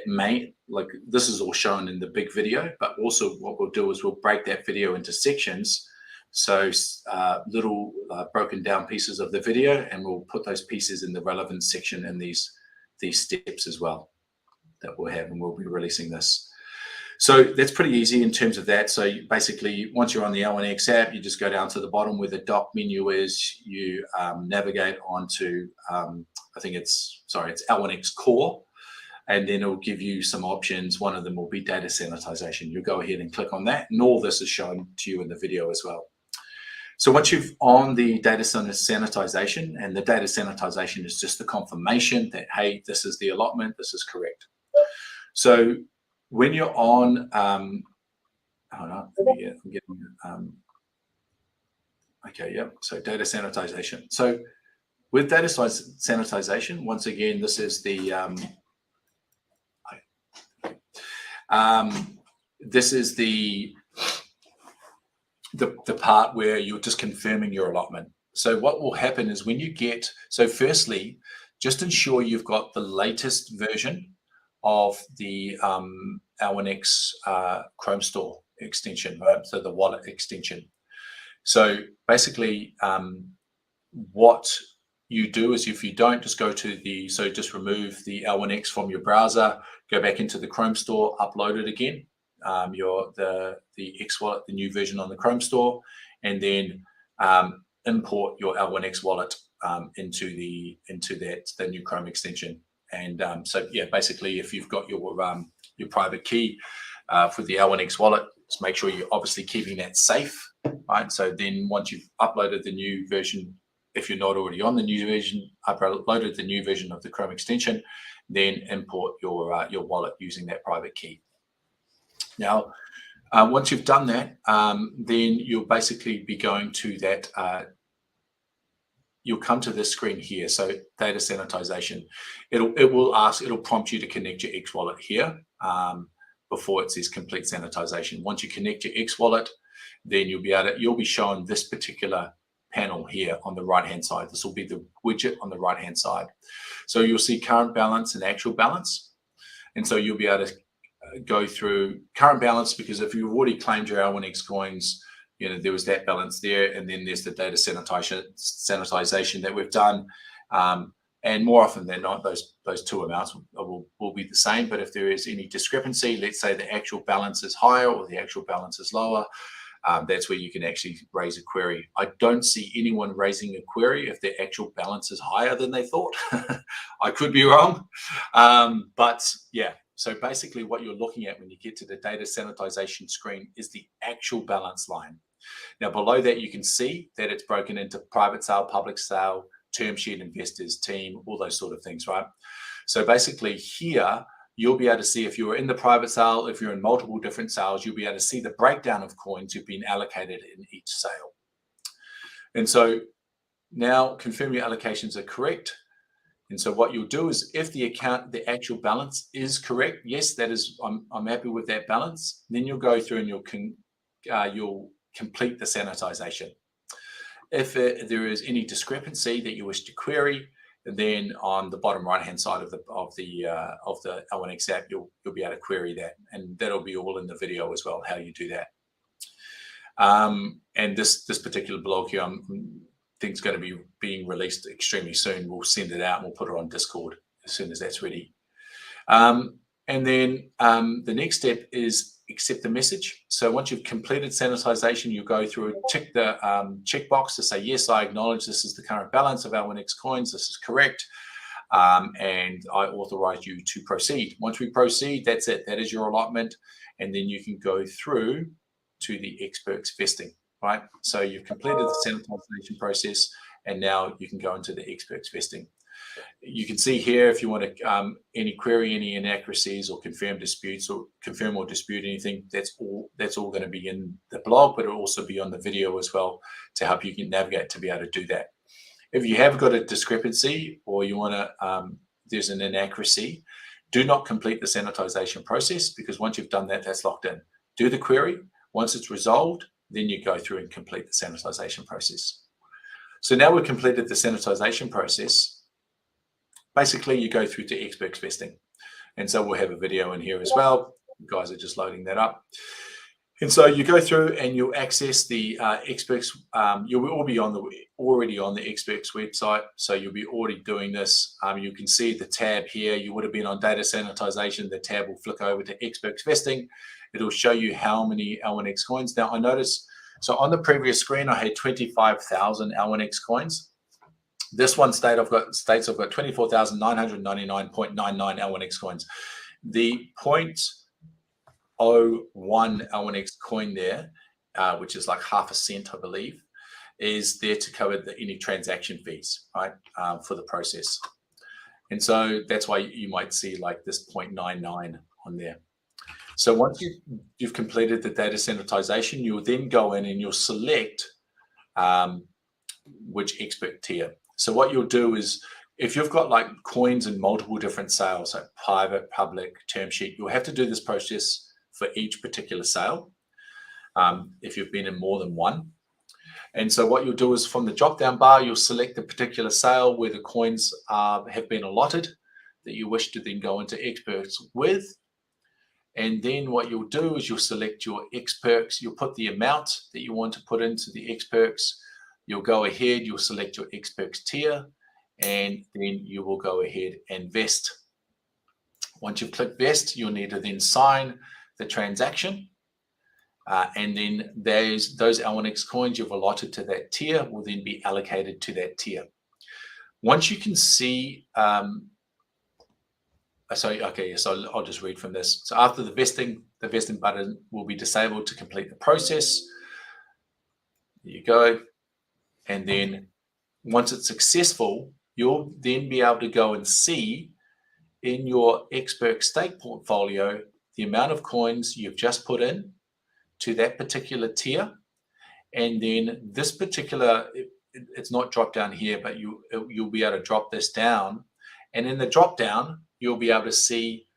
like this is all shown in the big video, but also what we'll do is we'll break that video into sections. So little broken down pieces of the video, and we'll put those pieces in the relevant section in these steps as well that we'll have, and we'll be releasing this. So that's pretty easy in terms of that. So basically, once you're on the L1X app, you just go down to the bottom where the dock menu is. You navigate onto, I think it's L1X Core, and then it'll give you some options. One of them will be data sanitization. You go ahead and click on that, and all this is shown to you in the video as well. So once you've on the data sanitization, and the data sanitization is just the confirmation that, hey, this is the allotment, this is correct. So when you're on, hold on, I'm getting, okay, yep. So data sanitization. So with data sanitization, once again, this is the, this is the part where you're just confirming your allotment. So what will happen is when you get, so firstly, just ensure you've got the latest version of the L1X Chrome Store extension, right? So the wallet extension. So basically, what you do is, if you don't, just go to the, so just remove the L1X from your browser, go back into the Chrome Store, upload it again, the X wallet, the new version on the Chrome Store, and then import your L1X wallet into the new Chrome extension. And so yeah, basically, if you've got your private key for the L1X wallet, just make sure you're obviously keeping that safe, right? So then once you've uploaded the new version, if you're not already on the new version, uploaded the new version of the Chrome extension, then import your wallet using that private key. Now, once you've done that, then you'll basically be going to that. You'll come to this screen here. So data sanitization. It'll prompt you to connect your X wallet here before it says complete sanitization. Once you connect your X wallet, then you'll be shown this particular panel here on the right hand side. This will be the widget on the right hand side. So you'll see current balance and actual balance, and so you'll be able to go through current balance, because if you've already claimed your L1X coins, there was that balance there, and then there's the data sanitization that we've done, and more often than not, those two amounts will be the same. But if there is any discrepancy, let's say the actual balance is higher or the actual balance is lower, that's where you can actually raise a query. I don't see anyone raising a query if their actual balance is higher than they thought. I could be wrong, but yeah. So basically what you're looking at when you get to the data sanitization screen is the actual balance line. Now below that, you can see that it's broken into private sale, public sale, term sheet, investors, team, all those sort of things, right? So basically here, you'll be able to see if you're in the private sale, if you're in multiple different sales, you'll be able to see the breakdown of coins who've been allocated in each sale. And so now confirm your allocations are correct. And so what you'll do is, if the actual balance is correct, yes, that is, I'm happy with that balance, then you'll go through and you'll complete the sanitization. If there is any discrepancy that you wish to query, then on the bottom right hand side of the L1X app, you'll be able to query that, and that'll be all in the video as well, how you do that. And this particular blog here, I think it's going to be being released extremely soon. We'll send it out and we'll put it on Discord as soon as that's ready. And then the next step is accept the message. So once you've completed sanitization, you go through, tick the checkbox to say, yes, I acknowledge this is the current balance of L1X coins. This is correct. And I authorize you to proceed. Once we proceed, that's it. That is your allotment. And then you can go through to the XPerks vesting. Right, so you've completed the sanitization process, and now you can go into the XPerks vesting. You can see here if you want to any query, any inaccuracies, or confirm disputes, or confirm or dispute anything. That's all going to be in the blog, but it'll also be on the video as well to help you navigate to be able to do that. If you have got a discrepancy or you want to, there's an inaccuracy, do not complete the sanitization process, because once you've done that, that's locked in. Do the query. Once it's resolved, then you go through and complete the sanitization process. So now we've completed the sanitization process. Basically, you go through to XPerks vesting. And so we'll have a video in here as well. You guys are just loading that up. And so you go through and you'll access the XPerks. You'll all be already on the XPerks website. So you'll be already doing this. You can see the tab here. You would have been on data sanitization. The tab will flick over to XPerks vesting. It'll show you how many L1X coins. Now I noticed, so on the previous screen, I had 25,000 L1X coins. This one states I've got 24,999.99 L1X coins. The 0.01 L1X coin there, which is like half a cent, I believe, is there to cover any transaction fees, right, for the process. And so that's why you might see like this 0.99 on there. So once you've completed the data sanitization, you'll then go in and you'll select which XPerk tier. So what you'll do is, if you've got like coins in multiple different sales, like private, public, term sheet, you'll have to do this process for each particular sale if you've been in more than one. And so what you'll do is, from the drop-down bar, you'll select the particular sale where the coins have been allotted that you wish to then go into XPerks with. And then what you'll do is you'll select your XPerks. You'll put the amount that you want to put into the XPerks. You'll go ahead, you'll select your XPerks tier, and then you will go ahead and vest. Once you've clicked vest, you'll need to then sign the transaction. And then those L1X coins you've allotted to that tier will then be allocated to that tier. Once you can see, so I'll just read from this. So after the vesting button will be disabled to complete the process. There you go. And then once it's successful, you'll then be able to go and see in your XPerks stake portfolio the amount of coins you've just put in to that particular tier. And then this particular, it's not dropped down here, but you'll be able to drop this down. And in the drop down, you'll be able to see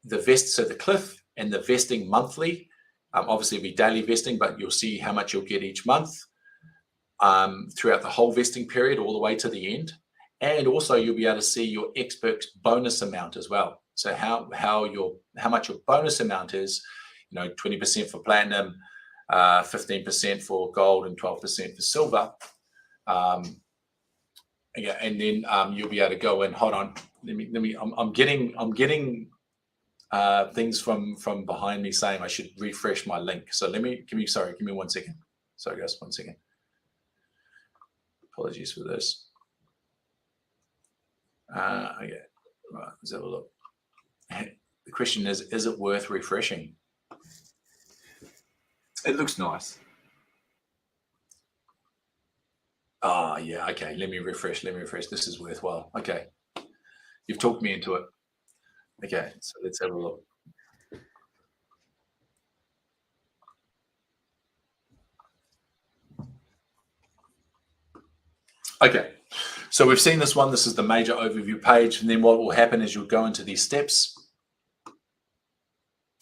the vest, so the cliff and the vesting monthly. Obviously it'll be daily vesting, but you'll see how much you'll get each month throughout the whole vesting period all the way to the end. And also you'll be able to see your XPerks bonus amount as well. So how much your bonus amount is, 20% for platinum, 15% for gold, and 12% for silver. Yeah, and then you'll be able to go and hold on. I'm getting things from behind me saying I should refresh my link. So give me 1 second. Sorry guys, 1 second. Apologies for this. Okay, right, let's have a look. The question is it worth refreshing? It looks nice. Oh, yeah, okay, let me refresh. This is worthwhile. Okay, you've talked me into it. Okay, so let's have a look. Okay, so we've seen this one. This is the major overview page. And then what will happen is you'll go into these steps.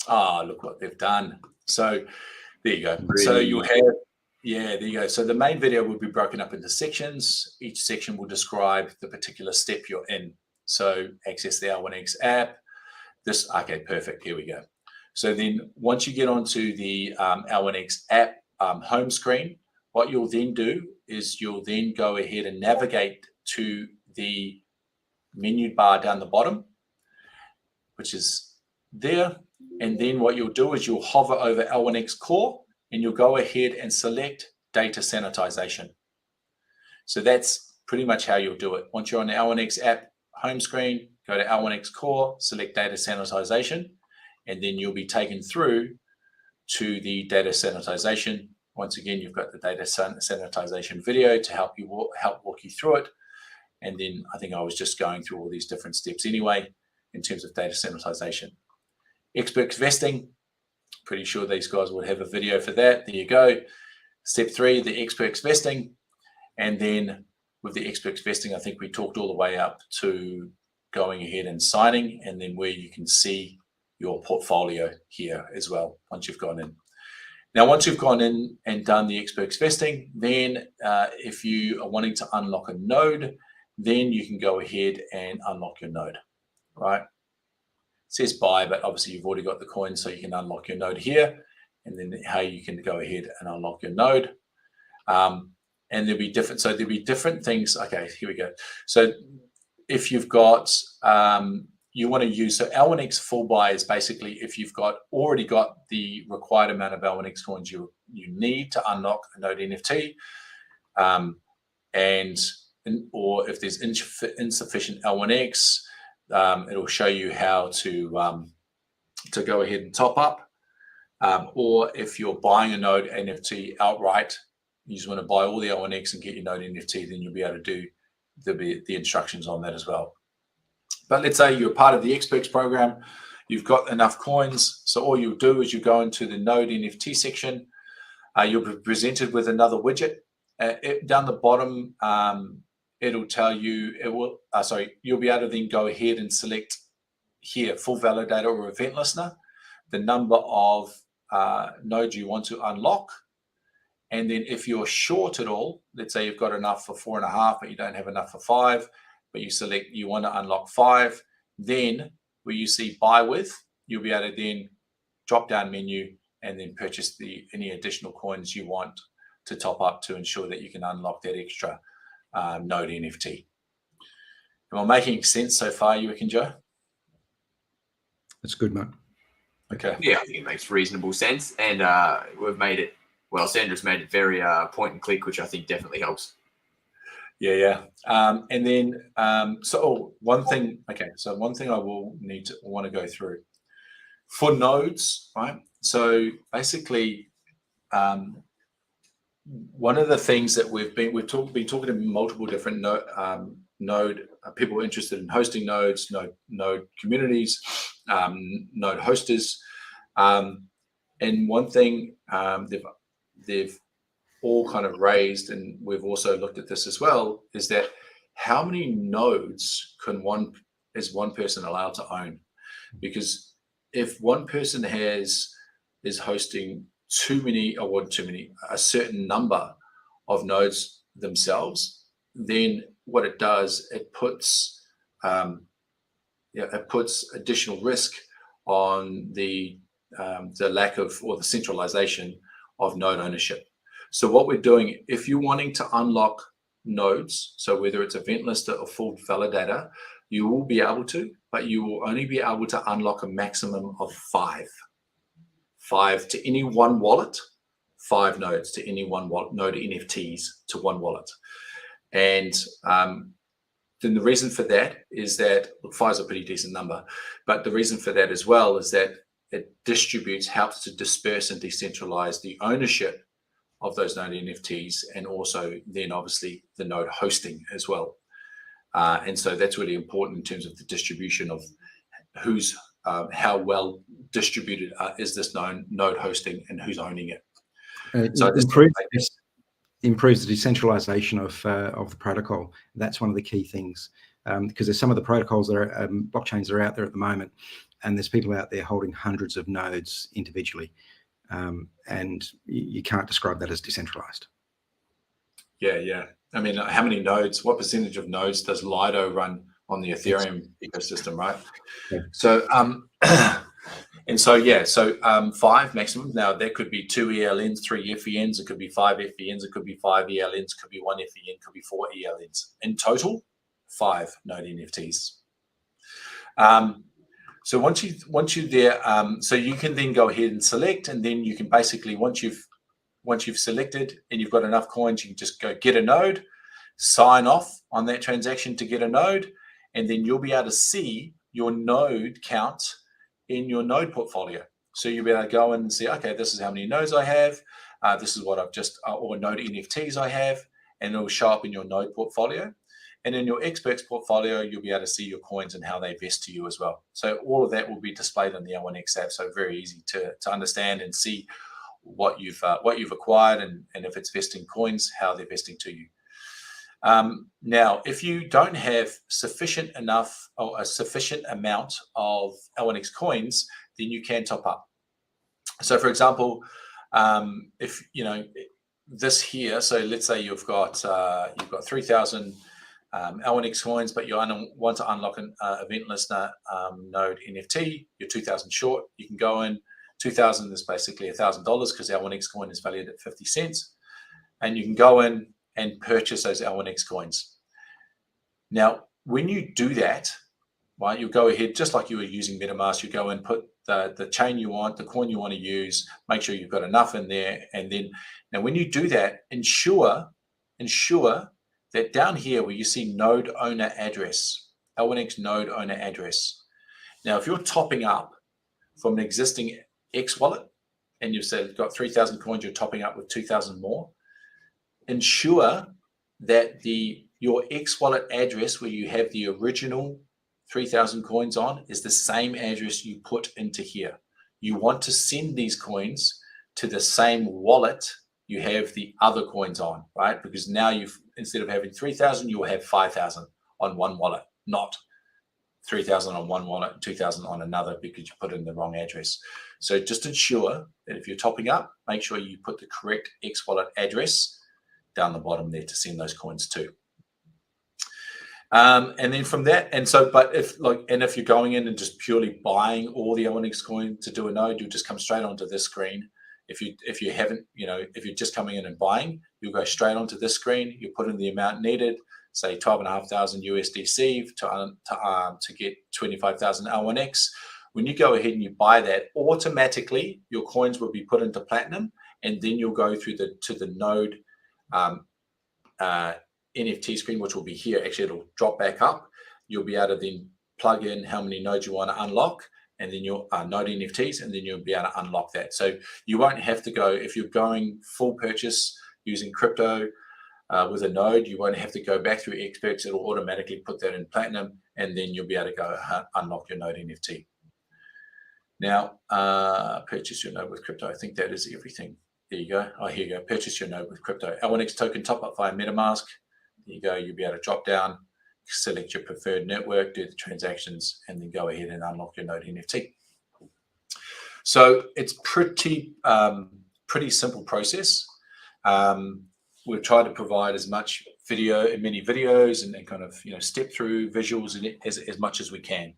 Ah, look what they've done. So there you go. Really? So you'll have, yeah, there you go. So the main video will be broken up into sections. Each section will describe the particular step you're in. So access the L1X app. Okay, perfect. Here we go. So then once you get onto the L1X app home screen, what you'll then do is you'll then go ahead and navigate to the menu bar down the bottom, which is there. And then what you'll do is you'll hover over L1X core and you'll go ahead and select data sanitization. So that's pretty much how you'll do it. Once you're on the L1X app home screen, go to L1X core, select data sanitization, and then you'll be taken through to the data sanitization. Once again, you've got the data sanitization video to help walk you through it. And then I think I was just going through all these different steps anyway in terms of data centralization. XPerks vesting, pretty sure these guys would have a video for that. There you go. Step 3, the XPerks vesting. And then with the XPerks vesting, I think we talked all the way up to going ahead and signing, and then where you can see your portfolio here as well once you've gone in. Now, once you've gone in and done the XPerks vesting, then if you are wanting to unlock a node, then you can go ahead and unlock your node, right? It says buy, but obviously you've already got the coin, so you can unlock your node here, and then how you can go ahead and unlock your node. And there'll be different, so there'll be different things. Okay, here we go. So if you've got, you want to use, so L1X full buy is basically if you've already got the required amount of L1X coins you need to unlock a node NFT, or if there's insufficient L1X, it'll show you how to go ahead and top up. Or if you're buying a node NFT outright, you just want to buy all the L1X and get your node NFT, then you'll be able to do the instructions on that as well. But let's say you're part of the XPerks program, you've got enough coins, so all you'll do is you go into the node NFT section, you'll be presented with another widget. Down the bottom, it'll tell you, you'll be able to then go ahead and select here, full validator or event listener, the number of nodes you want to unlock. And then if you're short at all, let's say you've got enough for 4.5, but you don't have enough for 5, but you want to unlock 5, then where you see buy with, you'll be able to then drop down menu and then purchase any additional coins you want to top up to ensure that you can unlock that extra node NFT. Am I making sense so far, you reckon, Joe? That's good, mate. Okay. Yeah, I think it makes reasonable sense. And we've made it, well, Sandra's made it very point and click, which I think definitely helps. Yeah. And then, so one thing I will want to go through for nodes, right? So basically, one of the things that we've been talking to multiple different node people interested in hosting nodes, node communities, node hosters, and one thing they've all kind of raised, and we've also looked at this as well, is that how many nodes is one person allowed to own? Because if one person is hosting a certain number of nodes themselves, then what it does, it puts additional risk on the lack of, or the centralization of node ownership. So what we're doing, if you're wanting to unlock nodes, so whether it's event lister or full validator, you will be able to, but you will only be able to unlock a maximum of 5. 5 to any one wallet, 5 nodes to any one wallet, node NFTs to one wallet. And then the reason for that is that, look, 5 is a pretty decent number, but the reason for that as well is that it helps to disperse and decentralize the ownership of those node NFTs, and also then obviously the node hosting as well. And so that's really important in terms of the distribution of who's, how well distributed is this node hosting and who's owning it. So it improves the decentralization of the protocol. That's one of the key things, because there's some of the protocols that are blockchains that are out there at the moment, and there's people out there holding hundreds of nodes individually, and you can't describe that as decentralized. Yeah. I mean, how many nodes? What percentage of nodes does Lido run on the Ethereum ecosystem, right? Yeah. So, and so, so 5 maximum. Now, that could be 2 ELNs, 3 FENs, it could be 5 FENs, it could be 5 ELNs, could be 1 FEN, could be 4 ELNs. In total, 5 node NFTs. So once you're there, so you can then go ahead and select, and then you can basically, once you've selected and you've got enough coins, you can just go get a node, sign off on that transaction to get a node, and then you'll be able to see your node count in your node portfolio. So you'll be able to go in and see, okay, this is how many nodes I have, this is what I've just, or node NFTs I have, and it'll show up in your node portfolio. And in your XPerks portfolio, you'll be able to see your coins and how they vest to you as well. So all of that will be displayed in the L1X app. So very easy to understand and see what you've acquired, and if it's vesting coins, how they're vesting to you. Now, if you don't have sufficient enough or a sufficient amount of L1X coins, then you can top up. So for example, if this here, so let's say you've got 3,000 L1X coins, but you want to unlock an event listener node NFT, you're 2,000 short. You can go in. 2,000 is basically $1,000 because L1X coin is valued at 50 cents, and you can go in and purchase those L1X coins. Now, when you do that, right, you go ahead just like you were using MetaMask. You go and put the chain you want, the coin you want to use, make sure you've got enough in there, and then now when you do that, ensure that down here where you see node owner address, L1X node owner address. Now, if you're topping up from an existing X wallet and you've said got 3,000 coins, you're topping up with 2,000 more, ensure that your X wallet address where you have the original 3,000 coins on is the same address you put into here. You want to send these coins to the same wallet you have the other coins on, right? Because now instead of having 3,000, you'll have 5,000 on one wallet, not 3,000 on one wallet, 2,000 on another because you put in the wrong address. So just ensure that if you're topping up, make sure you put the correct X wallet address down the bottom there to send those coins to. And then from that, if you're going in and just purely buying all the L1X coin to do a node, you'll just come straight onto this screen. If you haven't, if you're just coming in and buying, you'll go straight onto this screen. You put in the amount needed, say 12,500 USDC to get 25,000 L1X. When you go ahead and you buy that, automatically your coins will be put into platinum, and then you'll go through to the node NFT screen, which will be here. Actually, it'll drop back up. You'll be able to then plug in how many nodes you want to unlock, and then your node NFTs, and then you'll be able to unlock that. So you won't have to go, if you're going full purchase using crypto with a node, you won't have to go back through XPerks. It'll automatically put that in platinum, and then you'll be able to go unlock your node NFT. Now, purchase your node with crypto. I think that is everything. There you go. Oh, here you go. Purchase your node with crypto. L1X token top up via MetaMask. There you go. You'll be able to drop down, select your preferred network, do the transactions, and then go ahead and unlock your node NFT. So it's pretty simple process. We've tried to provide as much many videos and kind of step through visuals as much as we can.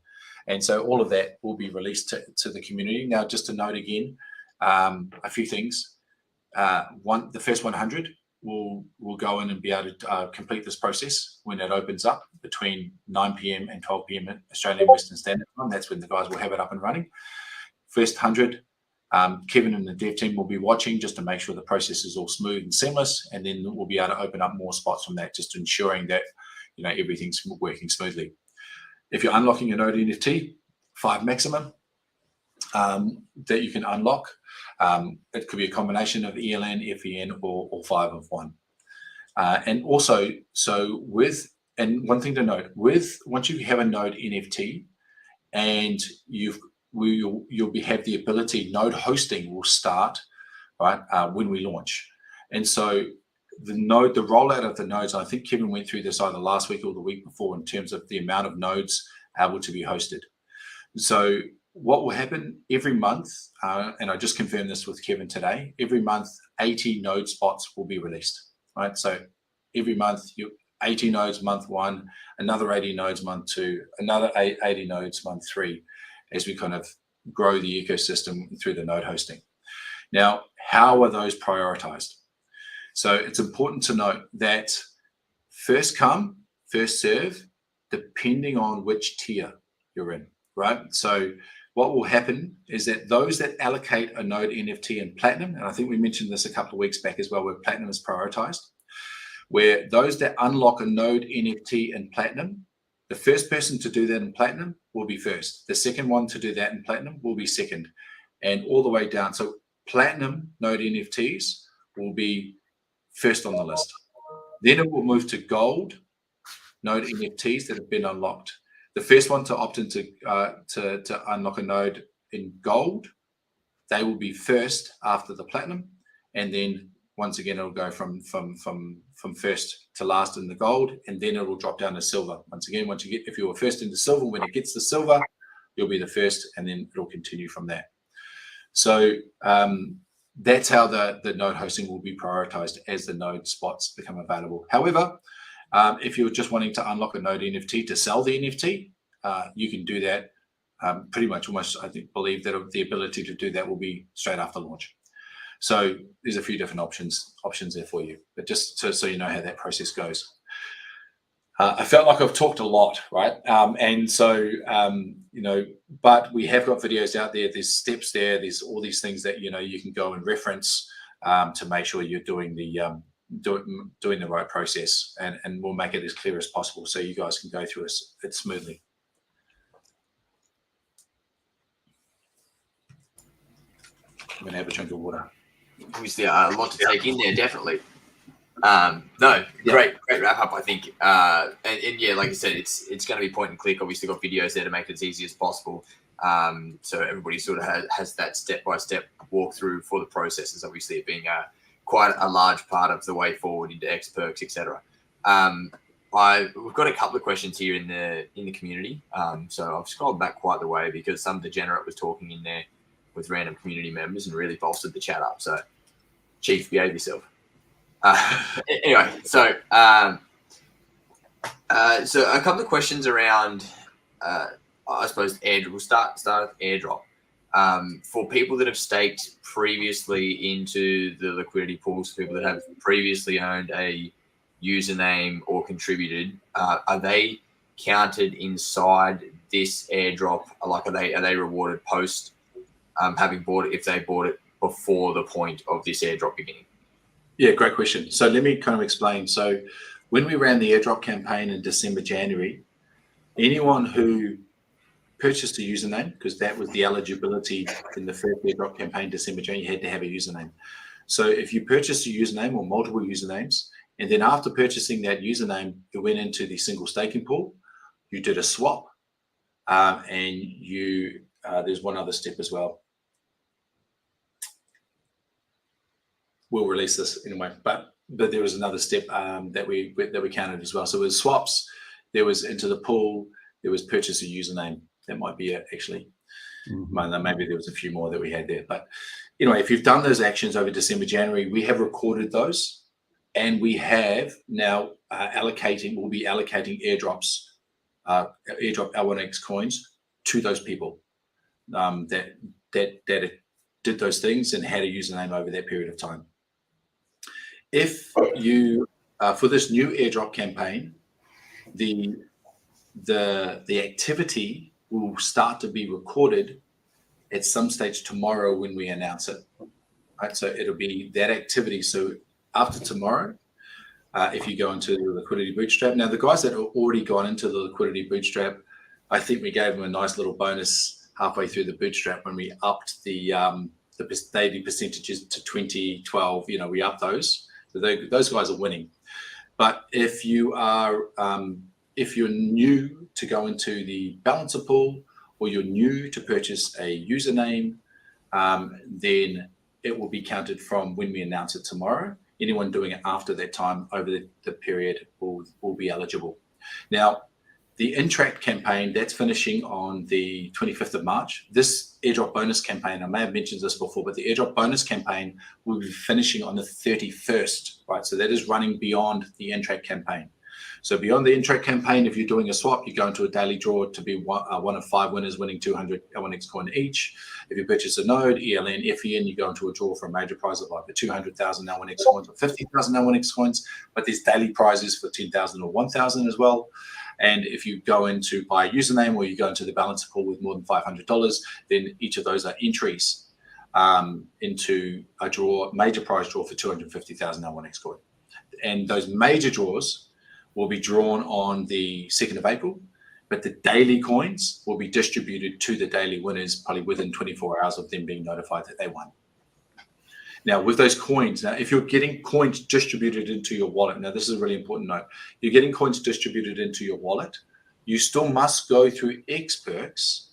And so all of that will be released to the community. Now, just to note again, a few things. The first 100 will go in and be able to complete this process when it opens up between 9 p.m. and 12 p.m. Australian Western Standard Time. That's when the guys will have it up and running. First 100, Kevin and the dev team will be watching just to make sure the process is all smooth and seamless, and then we'll be able to open up more spots from that, just ensuring that everything's working smoothly. If you're unlocking a node NFT, 5 maximum that you can unlock. It could be a combination of ELN, FEN, or 5 of 1. And also, one thing to note, once you have a node NFT and you'll have the ability, node hosting will start, right, when we launch. And so the rollout of the nodes, I think Kevin went through this either last week or the week before in terms of the amount of nodes able to be hosted. So what will happen every month, and I just confirmed this with Kevin today, every month 80 node spots will be released, right? So every month, 80 nodes month 1, another 80 nodes month 2, another 80 nodes month 3, as we kind of grow the ecosystem through the node hosting. Now, how are those prioritized? So it's important to note that first come, first serve, depending on which tier you're in, right? So what will happen is that those that allocate a node NFT in platinum, and I think we mentioned this a couple of weeks back as well, where platinum is prioritized, where those that unlock a node NFT in platinum, the first person to do that in platinum will be first. The second one to do that in platinum will be second, and all the way down. So platinum node NFTs will be first on the list. Then it will move to gold node NFTs that have been unlocked. The first one to opt into to unlock a node in gold, they will be first after the platinum, and then once again it'll go from first to last in the gold, and then it will drop down to silver. Once again, if you were first into silver, when it gets to silver, you'll be the first, and then it'll continue from there. So that's how the node hosting will be prioritized as the node spots become available. However, if you're just wanting to unlock a node NFT to sell the NFT, you can do that pretty much almost, I believe that the ability to do that will be straight after launch. So there's a few different options there for you, but just so you know how that process goes. I felt like I've talked a lot, right? And so, but we have got videos out there, there's steps there, there's all these things that, you can go and reference to make sure you're doing the right process, and we'll make it as clear as possible so you guys can go through it smoothly. I'm going to have a drink of water. Obviously, a lot to take in there, definitely. Great wrap up, I think. And yeah, like I said, it's going to be point and click. Obviously, got videos there to make it as easy as possible. So everybody sort of has that step-by-step walkthrough for the processes. Obviously, it being quite a large part of the way forward into XPerks, etc. We've got a couple of questions here in the community. So I've scrolled back quite the way because some degenerate was talking in there with random community members and really bolstered the chat up. So, Chief, behave yourself. Anyway, so a couple of questions around, I suppose, airdrop. We'll start with airdrop. For people that have staked previously into the liquidity pools, people that have previously owned a username or contributed, are they counted inside this airdrop? Like, are they rewarded post having bought it if they bought it before the point of this airdrop beginning? Yeah, great question. So let me kind of explain. So when we ran the airdrop campaign in December, January, anyone who purchased a username, because that was the eligibility in the first airdrop campaign, December, January, you had to have a username. So if you purchased a username or multiple usernames, and then after purchasing that username, you went into the single staking pool, you did a swap, and there's one other step as well. We'll release this anyway, but there was another step that we counted as well. So it was swaps, there was into the pool, there was purchase a username. That might be it, actually. Maybe there was a few more that we had there. But anyway, if you've done those actions over December, January, we have recorded those, and we have now we'll be allocating airdrops, airdrop L1X coins to those people that did those things and had a username over that period of time. If you for this new airdrop campaign, the activity will start to be recorded at some stage tomorrow when we announce it. Right, so it'll be that activity. So after tomorrow, if you go into the liquidity bootstrap, now the guys that have already gone into the liquidity bootstrap, I think we gave them a nice little bonus halfway through the bootstrap when we upped the daily percentages to 20, 12. We upped those. So those guys are winning. But if you are if you're new to go into the balancer pool, or you're new to purchase a username, then it will be counted from when we announce it tomorrow. Anyone doing it after that time over the period will be eligible. Now, the Interact campaign, that's finishing on the 25th of March. This airdrop bonus campaign, I may have mentioned this before, but the airdrop bonus campaign will be finishing on the 31st, right? So that is running beyond the Interact campaign. So beyond the Interact campaign, if you're doing a swap, you go into a daily draw to be one of 5 winners winning 200 L1X coin each. If you purchase a node, ELN, FEN, you go into a draw for a major prize of like the 200,000 L1X coins or 50,000 L1X coins, but there's daily prizes for 10,000 or 1,000 as well. And if you go into buy a username, or you go into the balancer pool with more than $500, then each of those are entries into a draw, major prize draw for 250,000 L1X coin. And those major draws will be drawn on the 2nd of April, but the daily coins will be distributed to the daily winners probably within 24 hours of them being notified that they won. Now, with those coins, now if you're getting coins distributed into your wallet, now this is a really important note. You're getting coins distributed into your wallet. You still must go through XPerks,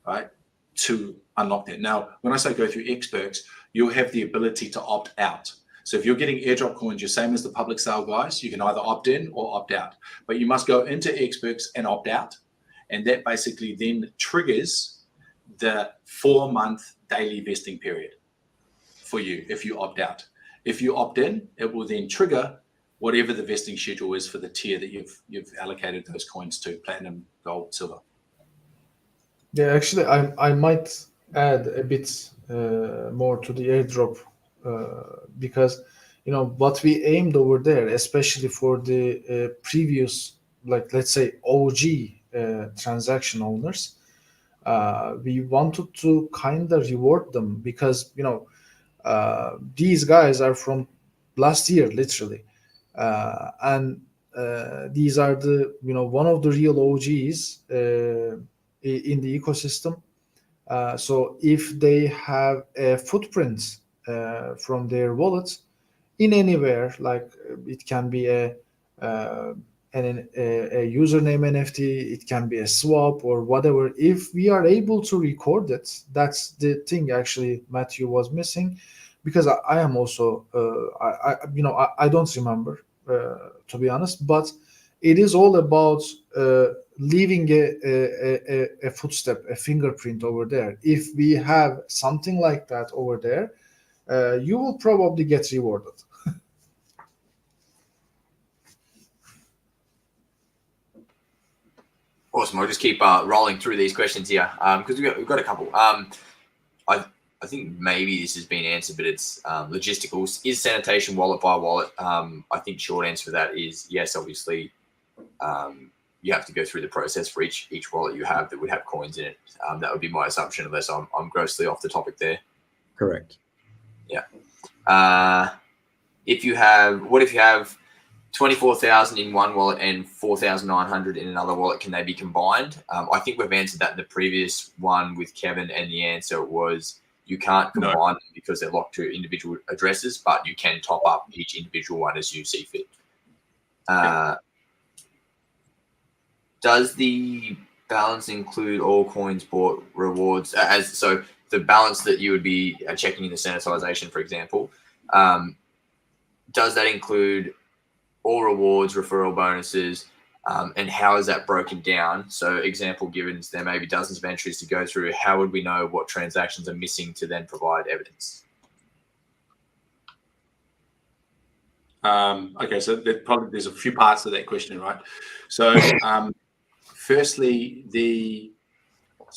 right, to unlock that. Now, when I say go through XPerks, you'll have the ability to opt out. So if you're getting airdrop coins, you're same as the public sale guys. You can either opt in or opt out, but you must go into XPerks and opt out, and that basically then triggers the 4-month daily vesting period for you if you opt out. If you opt in, it will then trigger whatever the vesting schedule is for the tier that you've allocated those coins to: platinum, gold, silver. Yeah, actually, I might add a bit more to the airdrop because what we aimed over there, especially for the previous, like let's say OG transaction owners, we wanted to kind of reward them because these guys are from last year literally, and these are the one of the real OGs in the ecosystem. So if they have a footprint from their wallet in anywhere, like it can be a username NFT, it can be a swap or whatever. If we are able to record it, that's the thing actually Matthew was missing, because I am also I don't remember to be honest, but it is all about leaving a footstep, a fingerprint over there. If we have something like that over there, you will probably get rewarded. Awesome. I'll just keep rolling through these questions here because we've got a couple. I think maybe this has been answered, but it's logisticals. Is sanitation wallet by wallet? I think short answer for that is yes. Obviously, you have to go through the process for each wallet you have that would have coins in it. That would be my assumption, unless I'm grossly off the topic there. Correct. Yeah. What if you have 24,000 in one wallet and 4,900 in another wallet? Can they be combined? I think we've answered that in the previous one with Kevin, and the answer was you can't combine them because they're locked to individual addresses, but you can top up each individual one as you see fit. Does the balance include all coins bought rewards? So the balance that you would be checking in the sanitization, for example, does that include all rewards, referral bonuses, and how is that broken down? So example given, there may be dozens of entries to go through. How would we know what transactions are missing to then provide evidence? Okay, so there's a few parts to that question, right? So firstly, the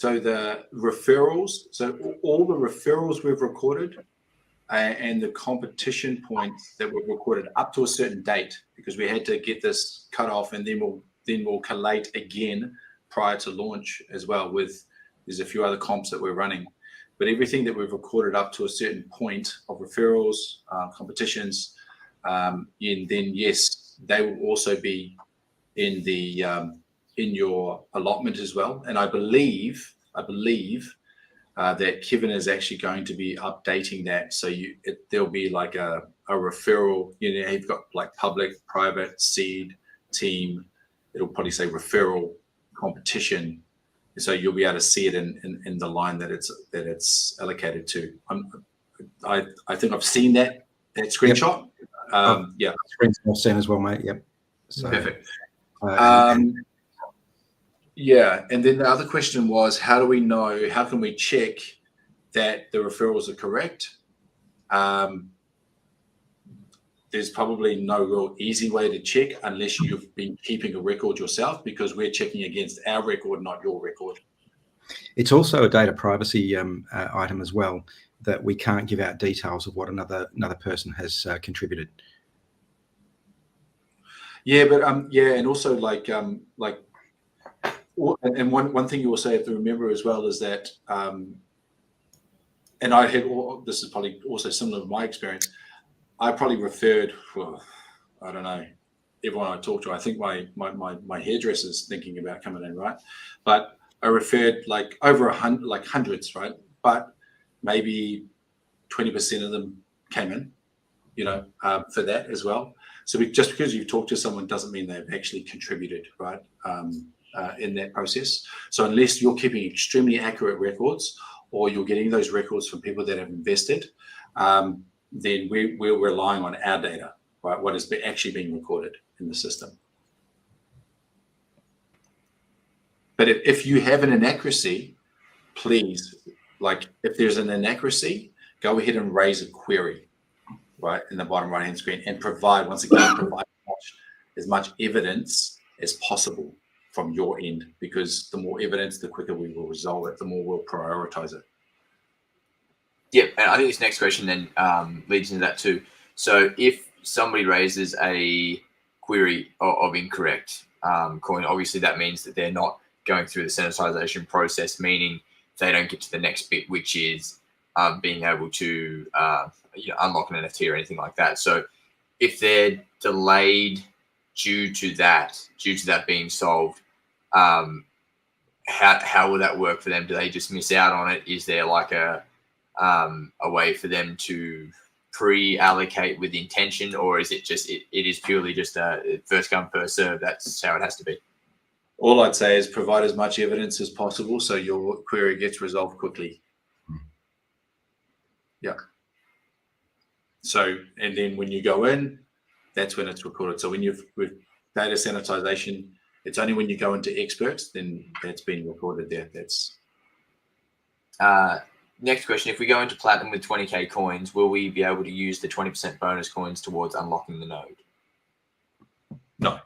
referrals, so all the referrals we've recorded and the competition points that we've recorded up to a certain date, because we had to get this cut off, and then we'll collate again prior to launch as well. There's a few other comps that we're running, but everything that we've recorded up to a certain point of referrals, competitions, and then yes, they will also be in the in your allotment as well. And I believe that Kevin is actually going to be updating that. So there'll be like a referral, you've got like public, private, seed, team. It'll probably say referral, competition. So you'll be able to see it in the line that it's allocated to. I think I've seen that screenshot. Yep. Yeah. Screenshot seen as well, mate. Yep. So, perfect. Yeah, and then the other question was, how can we check that the referrals are correct? There's probably no real easy way to check unless you've been keeping a record yourself, because we're checking against our record, not your record. It's also a data privacy item as well, that we can't give out details of what another person has contributed. Yeah, but and also and one thing you also have to remember as well is that, and I had, this is probably also similar to my experience, I probably referred, I don't know, everyone I talked to. I think my hairdresser's thinking about coming in, right? But I referred like over hundreds, right? But maybe 20% of them came in, for that as well. So just because you've talked to someone doesn't mean they've actually contributed, right, in that process. So unless you're keeping extremely accurate records, or you're getting those records from people that have invested, then we're relying on our data, right, what is actually being recorded in the system. But if you have an inaccuracy, please, like if there's an inaccuracy, go ahead and raise a query, right, in the bottom right-hand screen, and provide as much evidence as possible from your end, because the more evidence, the quicker we will resolve it, the more we'll prioritize it. Yeah, and I think this next question then leads into that too. So if somebody raises a query of incorrect coin, obviously that means that they're not going through the sanitization process, meaning they don't get to the next bit, which is being able to unlock an NFT or anything like that. So if they're delayed due to that being solved, how will that work for them? Do they just miss out on it? Is there like a way for them to pre-allocate with intention, or is it just it is purely just a first come first serve? That's how it has to be. All I'd say is provide as much evidence as possible so your query gets resolved quickly. Yeah. So, and then when you go in, that's when it's recorded. So when with data sanitization, it's only when you go into XPerks, then that's been recorded there. That's next question. If we go into Platinum with 20K coins, will we be able to use the 20% bonus coins towards unlocking the node? No.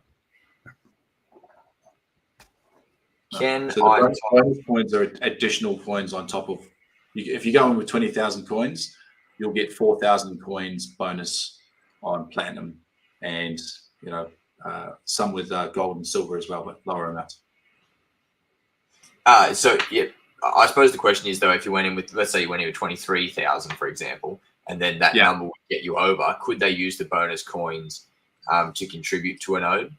Can so the bonus coins are additional coins on top of, if you go in with 20,000 coins, you'll get 4,000 coins bonus on Platinum, and some with gold and silver as well, but lower amounts. So yeah, I suppose the question is though, if you went in with, let's say you went in with 23,000, for example, and then that number would get you over, could they use the bonus coins to contribute to a node?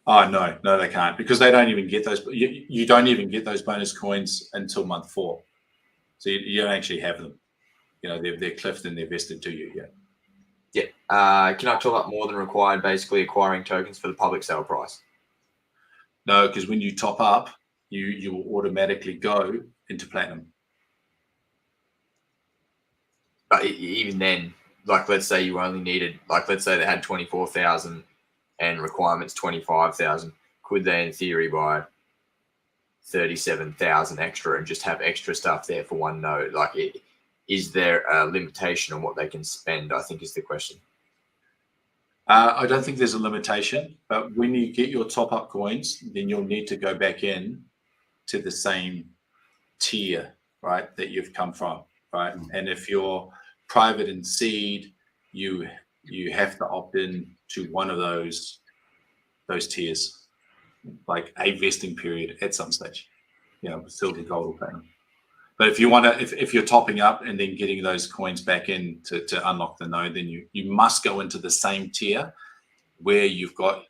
Oh, no, they can't, because they don't even get those. You don't even get those bonus coins until month 4. So you don't actually have them. They're cliffed and they're vested to you. Yeah. Can I top up more than required, basically acquiring tokens for the public sale price? No, because when you top up, you will automatically go into Platinum. But even then, like let's say you only needed, like let's say they had 24,000 and requirements 25,000, could they in theory buy 37,000 extra and just have extra stuff there for one node? Like, is there a limitation on what they can spend, I think is the question. I don't think there's a limitation, but when you get your top up coins, then you'll need to go back in to the same tier, right, that you've come from, right? And if you're private and seed, you have to opt in to one of those tiers, like a vesting period at some stage, silver, gold, or platinum. But if you want to, if you're topping up and then getting those coins back in to unlock the node, then you must go into the same tier where you put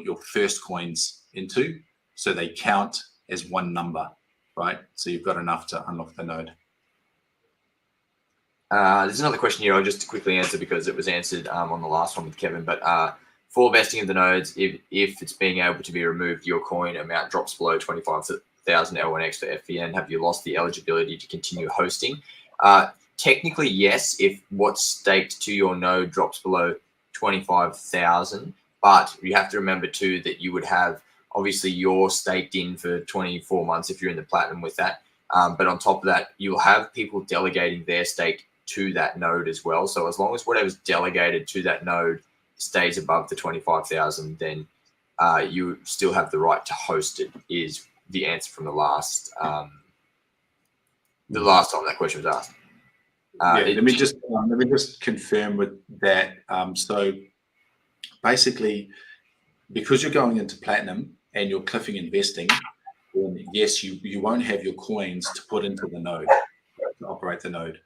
your first coins into, so they count as one number, right? So you've got enough to unlock the node. There's another question here I'll just quickly answer because it was answered on the last one with Kevin. But for vesting of the nodes, if it's being able to be removed, your coin amount drops below 25,000 L1X for FVN, have you lost the eligibility to continue hosting? Technically, yes, if what's staked to your node drops below 25,000, but you have to remember too that you would have, obviously you're staked in for 24 months if you're in the Platinum with that. But on top of that, you'll have people delegating their stake to that node as well. So as long as whatever's delegated to that node stays above the 25,000, then you still have the right to host it, is the answer from the last time that question was asked. Let me just confirm with that. So basically, because you're going into Platinum and you're cliffing investing, then yes, you won't have your coins to put into the node to operate the node.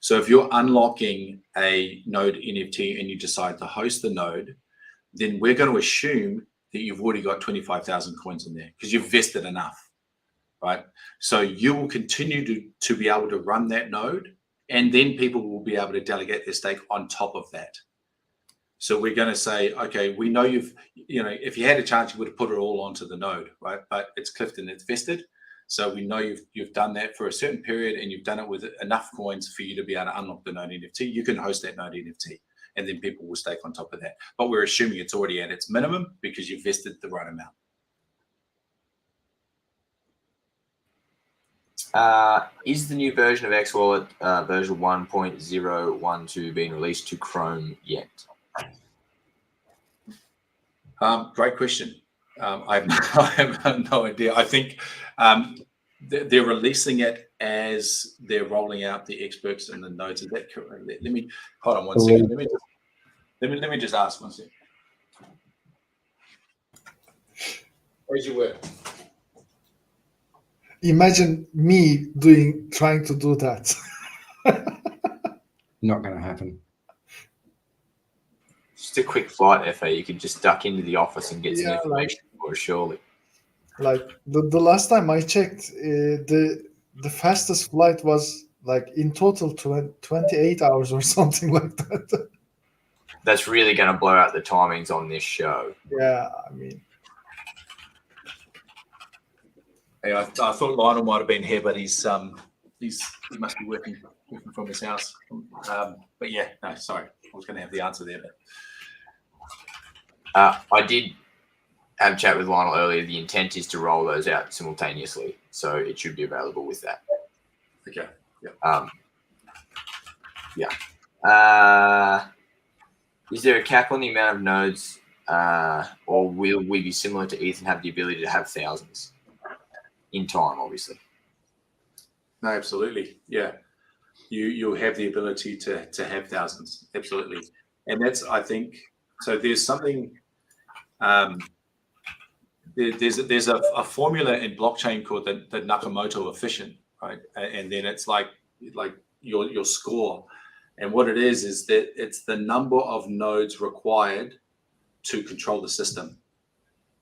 So if you're unlocking a node NFT and you decide to host the node, then we're going to assume that you've already got 25,000 coins in there because you've vested enough, right? So you will continue to be able to run that node And then people will be able to delegate their stake on top of that. So we're going to say, okay, we know if you had a chance, you would have put it all onto the node, right? But it's cliffed and it's vested. So we know you've done that for a certain period, and you've done it with enough coins for you to be able to unlock the node NFT. You can host that node NFT, and then people will stake on top of that. But we're assuming it's already at its minimum because you've vested the right amount. Is the new version of X Wallet version 1.012 being released to Chrome yet? Great question. I have no idea. I think they're releasing it as they're rolling out the XPerks and the nodes. Is that correct? Let me hold on one second. Let me just ask one second. Where's your work? Imagine me trying to do that. Not going to happen. Just a quick flight, FA. You could just duck into the office and get some information for surely. Like the last time I checked, the fastest flight was like in total 28 hours or something like that. That's really going to blow out the timings on this show. Yeah, I mean. Hey, I thought Lionel might have been here, but he must be working from his house. But yeah, no, sorry, I was going to have the answer there. But I did have a chat with Lionel earlier. The intent is to roll those out simultaneously, so it should be available with that. Okay. Yeah. Is there a cap on the amount of nodes, or will we be similar to ETH and have the ability to have thousands in time? Obviously. No, absolutely. Yeah, you'll have the ability to have thousands. Absolutely, and that's, I think, so. There's something. There's a formula in blockchain called the Nakamoto efficient, right? And then it's like your score, and what it is that it's the number of nodes required to control the system,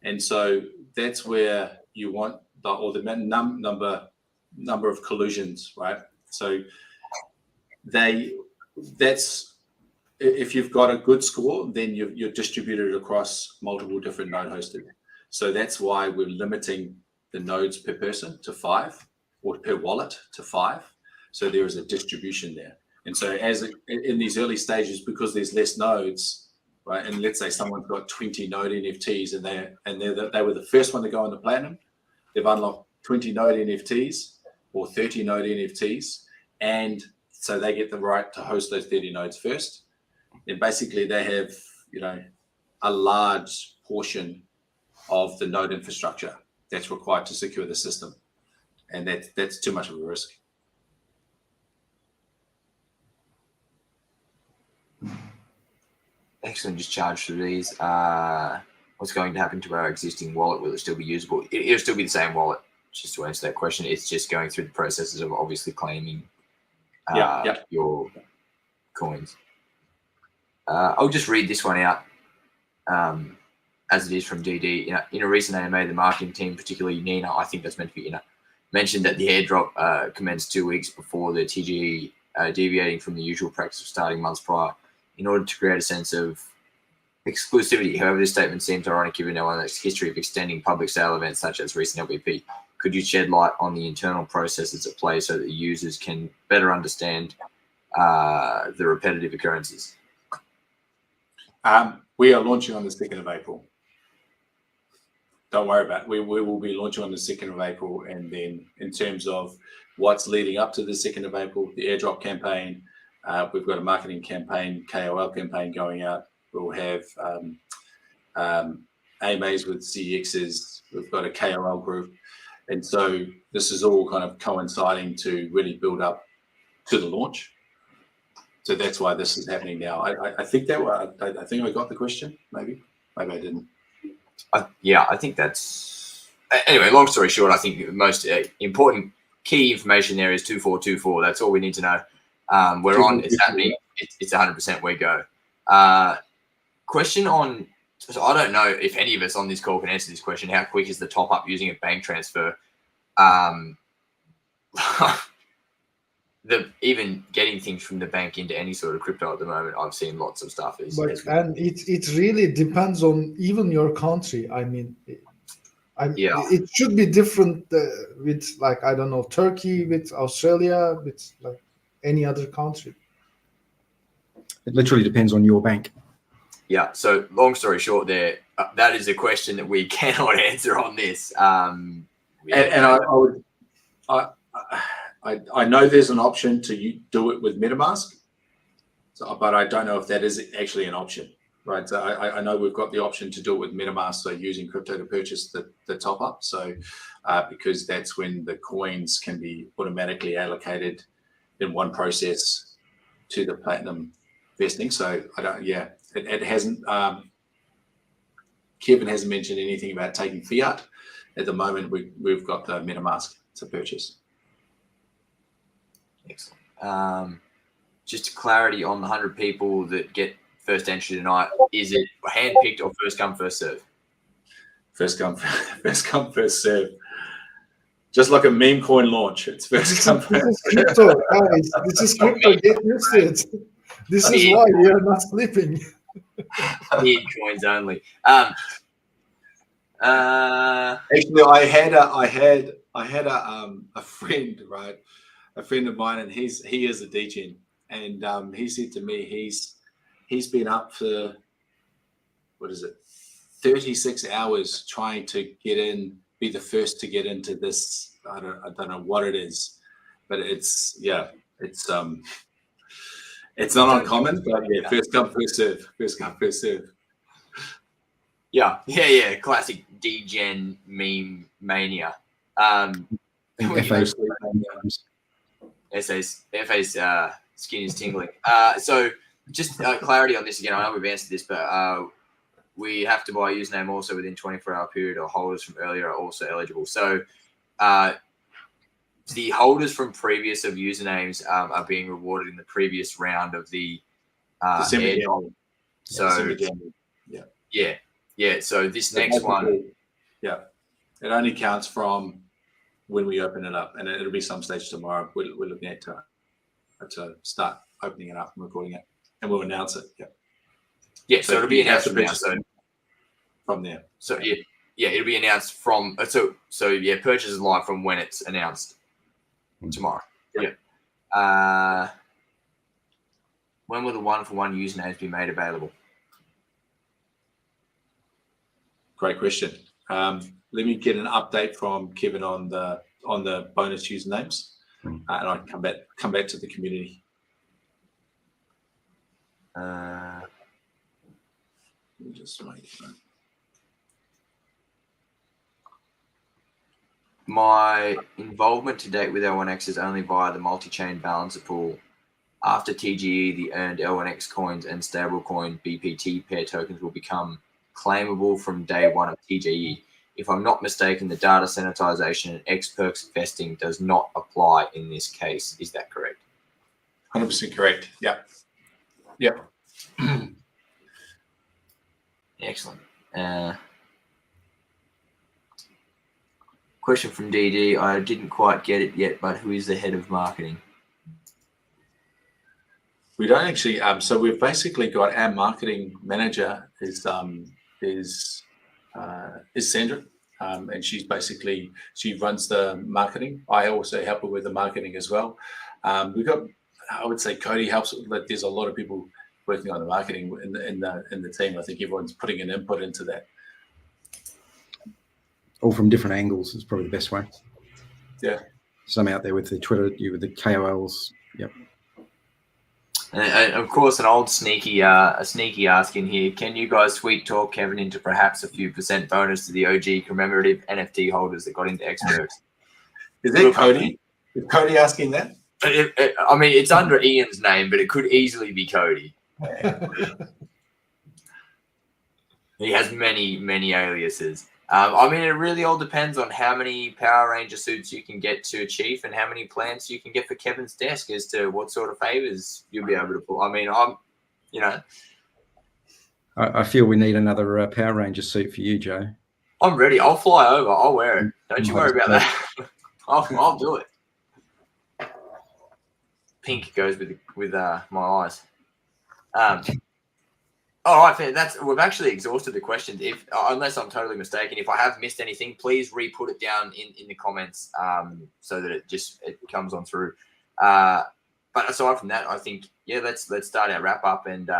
and so that's where you want the number of collisions, right? So that's if you've got a good score, then you're distributed across multiple different node hosted. So that's why we're limiting the nodes per person to 5, or per wallet to 5. So there is a distribution there. And so in these early stages, because there's less nodes, right? And let's say someone's got 20 node NFTs and they were the first one to go on the platinum. They've unlocked 20 node NFTs or 30 node NFTs. And so they get the right to host those 30 nodes first. And basically they have, a large portion of the node infrastructure that's required to secure the system. And that's too much of a risk. Excellent. Just charge through these. What's going to happen to our existing wallet? Will it still be usable? It'll still be the same wallet. Just to answer that question, it's just going through the processes of obviously claiming your coins. I'll just read this one out as it is from DD. In a recent AMA, the marketing team, particularly Nina, I think that's meant to be Nina, mentioned that the airdrop commenced 2 weeks before the TGE, deviating from the usual practice of starting months prior in order to create a sense of exclusivity. However, this statement seems ironic given L1X's history of extending public sale events such as recent LVP. Could you shed light on the internal processes at play so that the users can better understand the repetitive occurrences? We are launching on the 2nd of April. Don't worry about it. We will be launching on the 2nd of April. And then in terms of what's leading up to the 2nd of April, the airdrop campaign, we've got a marketing campaign, KOL campaign going out. We'll have AMAs with CXs. We've got a KOL group. And so this is all kind of coinciding to really build up to the launch. So that's why this is happening now. I think I think I got the question. Maybe I didn't. I think that's anyway. Long story short, I think the most important key information there is 2424. That's all we need to know. We're on. It's happening. It's 100%. We go. Question on. So I don't know if any of us on this call can answer this question. How quick is the top up using a bank transfer? even getting things from the bank into any sort of crypto at the moment, I've seen lots of stuff. And it really depends on even your country. I mean, it should be different with, like, I don't know, Turkey, with Australia, with like any other country. It literally depends on your bank. Yeah. So long story short, there, that is a question that we cannot answer on this. And I know there's an option to do it with MetaMask, but I don't know if that is actually an option, right? So I know we've got the option to do it with MetaMask, so using crypto to purchase the top up. So because that's when the coins can be automatically allocated in one process to the Platinum vesting. So I don't, it hasn't. Kevin hasn't mentioned anything about taking fiat. At the moment, we've got the MetaMask to purchase. Excellent. Just clarity on the 100 people that get first entry tonight. Is it handpicked or first come, first serve? First come, first serve. Just like a meme coin launch. It's first come, first serve. This is crypto, guys. This is crypto. Get used to it. This is why we are not sleeping. Meme coins only. Actually, I had a friend, right? A friend of mine, and he is a degen, and he said to me he's been up for 36 hours trying to get in, be the first to get into this. I don't know what it is, but it's not uncommon. But yeah, first come, first serve. First come, first serve. Yeah. Classic degen meme mania. FA's skin is tingling. So just clarity on this again. I know we've answered this, but we have to buy a username also within 24-hour period, or holders from earlier are also eligible. So the holders from previous of usernames are being rewarded in the previous round of the airdrop. So yeah. So this next one, it only counts from when we open it up, and it'll be some stage tomorrow. We're looking at to start opening it up and recording it, and we'll announce it. So it'll be announced from there. So it'll be announced from purchase is live from when it's announced tomorrow. When will the 1-for-1 usernames be made available? Great question. Let me get an update from Kevin on the bonus usernames, and I can come back to the community. Let me just wait. My involvement to date with L1X is only via the multi-chain balancer pool. After TGE, the earned L1X coins and stablecoin BPT pair tokens will become claimable from day one of TGE. If I'm not mistaken, the data sanitization and XPerks vesting does not apply in this case. Is that correct? 100% correct. Yeah. Excellent. Question from DD. I didn't quite get it yet, but who is the head of marketing? We don't actually. So we've basically got our marketing manager is Sandra, and she runs the marketing. I also help her with the marketing as well. We've got, I would say, Cody helps. There's a lot of people working on the marketing in the team. I think everyone's putting an input into that. All from different angles is probably the best way. Yeah. Some out there with the Twitter, you with the KOLs. Yep. And of course, an old sneaky ask in here. Can you guys sweet talk Kevin into perhaps a few % bonus to the OG commemorative NFT holders that got into XPerks? Is that Cody? Is Cody asking that? I mean, it's under Ian's name, but it could easily be Cody. He has many aliases. I mean, it really all depends on how many Power Ranger suits you can get to achieve and how many plants you can get for Kevin's desk as to what sort of favors you'll be able to pull. I mean, I feel we need another Power Ranger suit for you, Joe. I'm ready. I'll fly over. I'll wear it. Don't you worry about that. I'll do it. pink goes with my eyes. All right, we've actually exhausted the questions. If unless I'm totally mistaken, if I have missed anything, please re-put it down in the comments so that it comes on through. But aside from that, I think let's start our wrap up and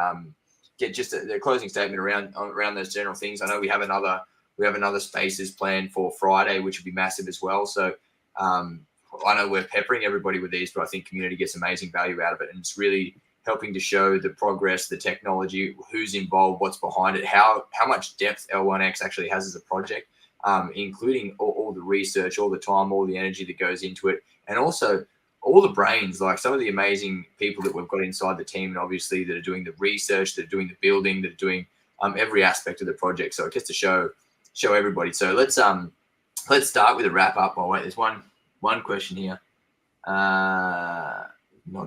get just the closing statement around those general things. I know we have another spaces planned for Friday, which would be massive as well. So I know we're peppering everybody with these, but I think community gets amazing value out of it, and it's really helping to show the progress, the technology, who's involved, what's behind it, how much depth L1X actually has as a project, including all the research, all the time, all the energy that goes into it, and also all the brains, like some of the amazing people that we've got inside the team, and obviously that are doing the research, that are doing the building, that are doing every aspect of the project. So it gets to show everybody. So let's start with a wrap up. Oh wait, there's one question here. Not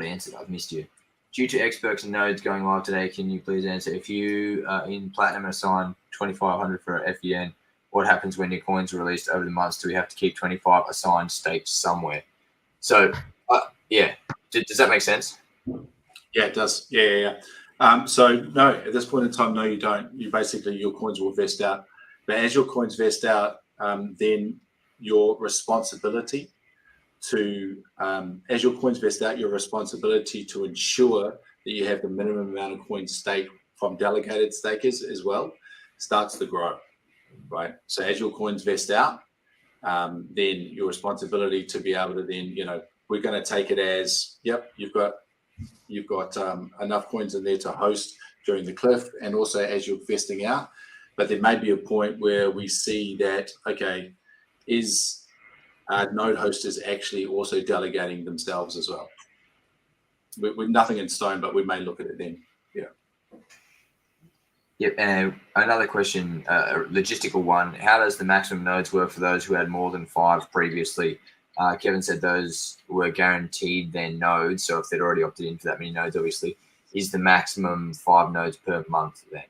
answered. I've missed you. Due to XPerks and Nodes going live today, can you please answer, if you in Platinum assign 2,500 for FEN, what happens when your coins are released over the months? Do we have to keep 25 assigned staked somewhere? So, does that make sense? Yeah, it does. Yeah. So no, at this point in time, no, you don't. You basically, your coins will vest out. But as your coins vest out, then your responsibility to, as your coins vest out, your responsibility to ensure that you have the minimum amount of coins staked from delegated stakers as well starts to grow, right? So as your coins vest out, then your responsibility to be able to then, we're going to take it as, yep, you've got enough coins in there to host during the cliff, and also as you're vesting out. But there may be a point where we see that, okay, is node hosters actually also delegating themselves as well? With nothing in stone, but we may look at it then. Yeah. Yep. And another question, a logistical one. How does the maximum nodes work for those who had more than 5 previously? Kevin said those were guaranteed their nodes. So if they'd already opted in for that many nodes, obviously, is the maximum 5 nodes per month then?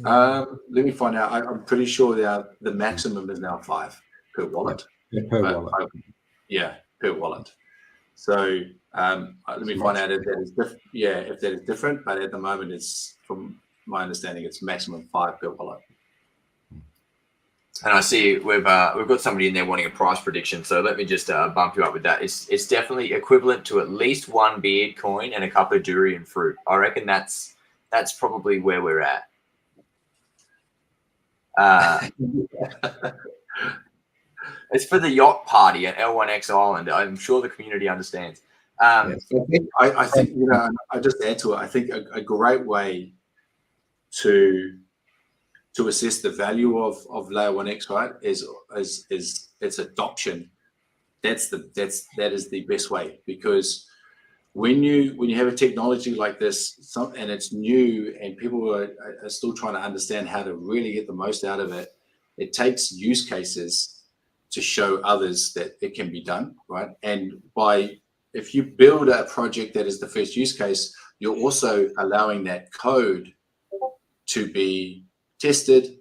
Let me find out. I'm pretty sure that the maximum is now 5 per wallet. Yeah, per wallet. Per wallet. So let me find out if that is different. Yeah, if that is different. But at the moment, it's, from my understanding, it's maximum 5 per wallet. And I see we've got somebody in there wanting a price prediction. So let me just bump you up with that. It's definitely equivalent to at least 1 beard coin and a couple of durian fruit. I reckon that's probably where we're at. It's for the yacht party at L1X Island. I'm sure the community understands. I think I just add to it. I think a great way to assess the value of Layer 1X, right, is its adoption. That is the best way, because when you have a technology like this, and it's new, and people are still trying to understand how to really get the most out of it, it takes use cases to show others that it can be done, right? And if you build a project that is the first use case, you're also allowing that code to be tested,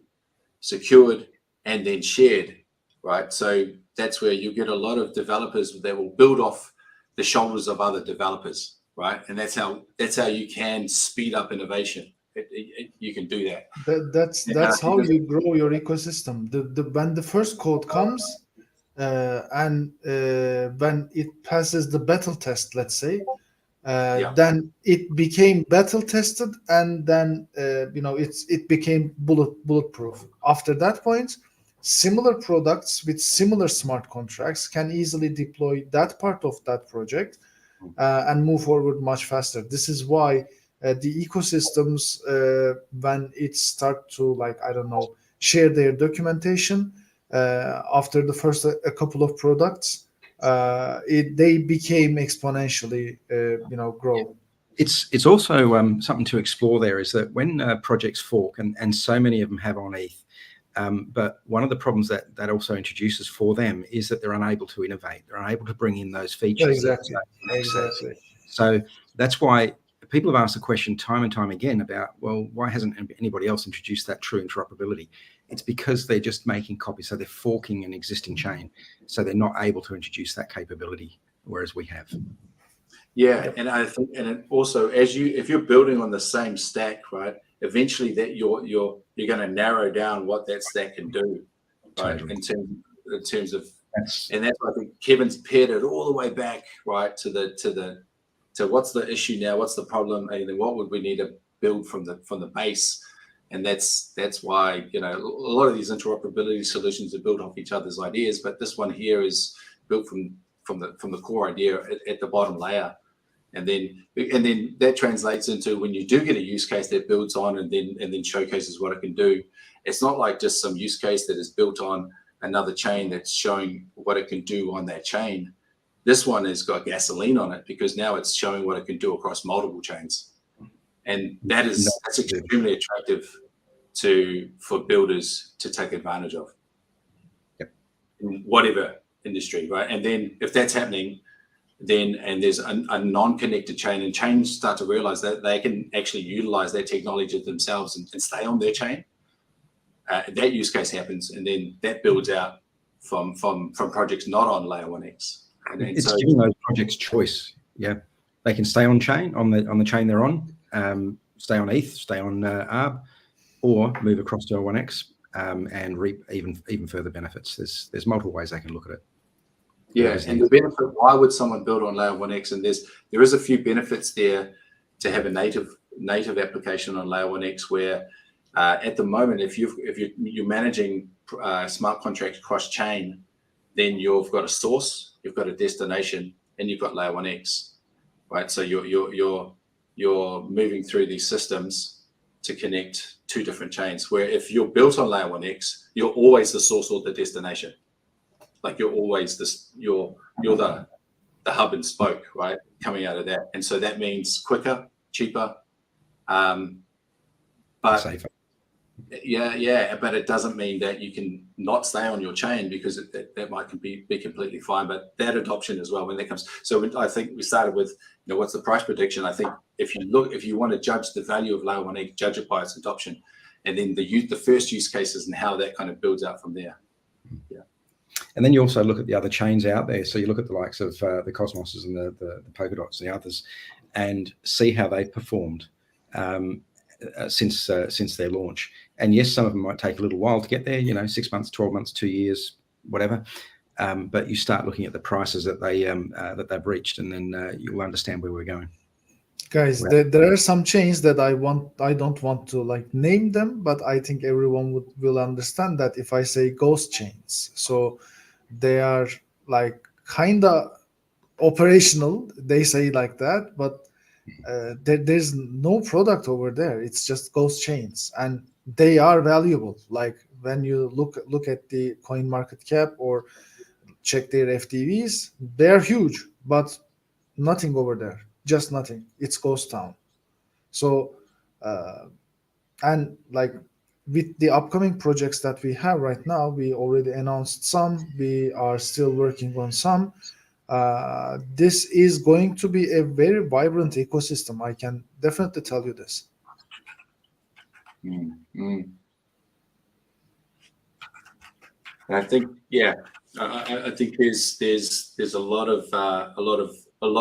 secured, and then shared, right? So that's where you get a lot of developers that will build off the shoulders of other developers, right? And that's how you can speed up innovation. You can do that. That's how you grow your ecosystem. When the first code comes, and when it passes the battle test, let's say, then it became battle tested, and then it became bulletproof. After that point, similar products with similar smart contracts can easily deploy that part of that project and move forward much faster. This is why the ecosystems, when it start to share their documentation after the first a couple of products, they became exponentially grow. It's also something to explore there, is that when projects fork, and so many of them have on ETH, but one of the problems that also introduces for them is that they're unable to innovate. They're unable to bring in those features. Exactly. So that's why people have asked the question time and time again about, well, why hasn't anybody else introduced that true interoperability? It's because they're just making copies. So they're forking an existing chain. So they're not able to introduce that capability, whereas we have. Yeah, and I think, and also if you're building on the same stack, right, eventually that you're going to narrow down what that stack can do, right? Totally. In terms of, and that's why I think Kevin's paired it all the way back, right, to what's the issue now, what's the problem, and then what would we need to build from the base, and that's why, you know, a lot of these interoperability solutions are built off each other's ideas, but this one here is built from the core idea at the bottom layer. And then that translates into when you do get a use case that builds on and then showcases what it can do. It's not like just some use case that is built on another chain that's showing what it can do on that chain. This one has got gasoline on it because now it's showing what it can do across multiple chains, and that's extremely attractive for builders to take advantage of. Yep. In whatever industry, right? And then if that's happening, and there's a non-connected chain, and chains start to realize that they can actually utilize that technology themselves and stay on their chain, that use case happens, and then that builds out from projects not on layer 1X. And it's so, giving those projects choice. Yeah, they can stay on chain on the chain they're on, stay on ETH, stay on ARB, or move across to L1X and reap even further benefits. There's multiple ways they can look at it. Yeah, and the benefit, why would someone build on layer 1X? And there is a few benefits there to have a native application on layer 1X, where at the moment, if you're managing smart contracts cross chain, then you've got a source, you've got a destination, and you've got layer 1X, right? So you're moving through these systems to connect two different chains. Where if you're built on layer 1X, you're always the source or the destination. Like you're always you're the hub and spoke, right? Coming out of that, and so that means quicker, cheaper, but Safer. Yeah, but it doesn't mean that you can not stay on your chain, because that might be completely fine. But that adoption as well, when that comes. So I think we started with, you know, what's the price prediction? I think if you want to judge the value of layer 1X, judge it by its adoption, and then the first use cases and how that kind of builds out from there. Yeah. And then you also look at the other chains out there. So you look at the likes of the Cosmoses and the Polkadots and the others, and see how they've performed since their launch. And yes, some of them might take a little while to get there, you know, 6 months, 12 months, 2 years, whatever. But you start looking at the prices that they've reached, and then you'll understand where we're going. Guys, there are some chains that I don't want to like name them, but I think everyone will understand that if I say ghost chains. So they are like kind of operational, they say like that, but there's no product over there. It's just ghost chains, and they are valuable. Like when you look at the coin market cap or check their FTVs, they're huge, but nothing over there. Just nothing. It's ghost town. So and like with the upcoming projects that we have right now, we already announced some, we are still working on some. This is going to be a very vibrant ecosystem. I can definitely tell you this. I think, yeah, I think there's a lot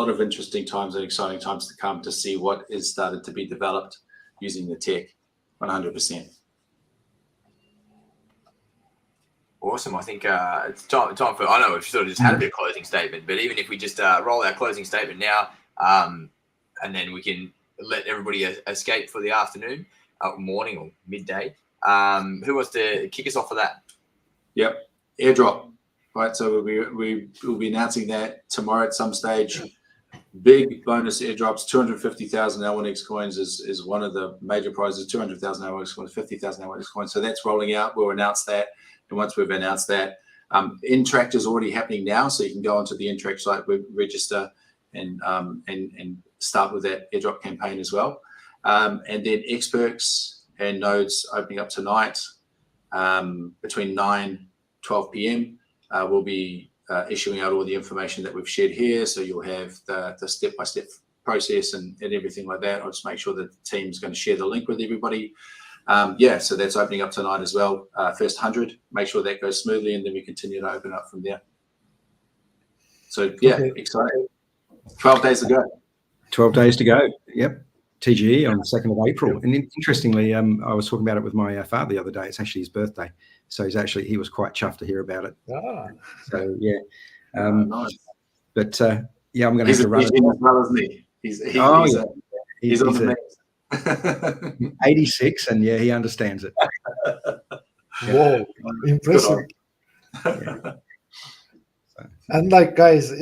of interesting times and exciting times to come to see what is started to be developed using the tech. 100%. Awesome. I think it's time for, I know we've sort of just had a bit of closing statement, but even if we just roll our closing statement now, and then we can let everybody escape for the afternoon, morning or midday. Who wants to kick us off for that? Yep. Airdrop. Right. So we will be announcing that tomorrow at some stage. Big bonus airdrops. 250,000 L1X coins is one of the major prizes. 200,000 L1X coins, 50,000 L1X coins. So that's rolling out. We'll announce that. And once we've announced that, Interact is already happening now. So you can go onto the Interact site, register, and start with that airdrop campaign as well. And then XPerks and Nodes opening up tonight between 9-12 p.m. We'll be issuing out all the information that we've shared here. So you'll have the step-by-step process and everything like that. I'll just make sure that the team's going to share the link with everybody. Yeah, so that's opening up tonight as well. First 100, make sure that goes smoothly, and then we continue to open up from there. So yeah, exciting. 12 days to go. 12 days to go. Yep. TGE on the 2nd of April. And interestingly, I was talking about it with my father the other day. It's actually his birthday. So he was quite chuffed to hear about it. Ah. So yeah. Nice. But yeah, I'm going to have to run it. He's as well, isn't he? He's on the mix. 86, and yeah, he understands it. Whoa, impressive. Yeah. And like, guys,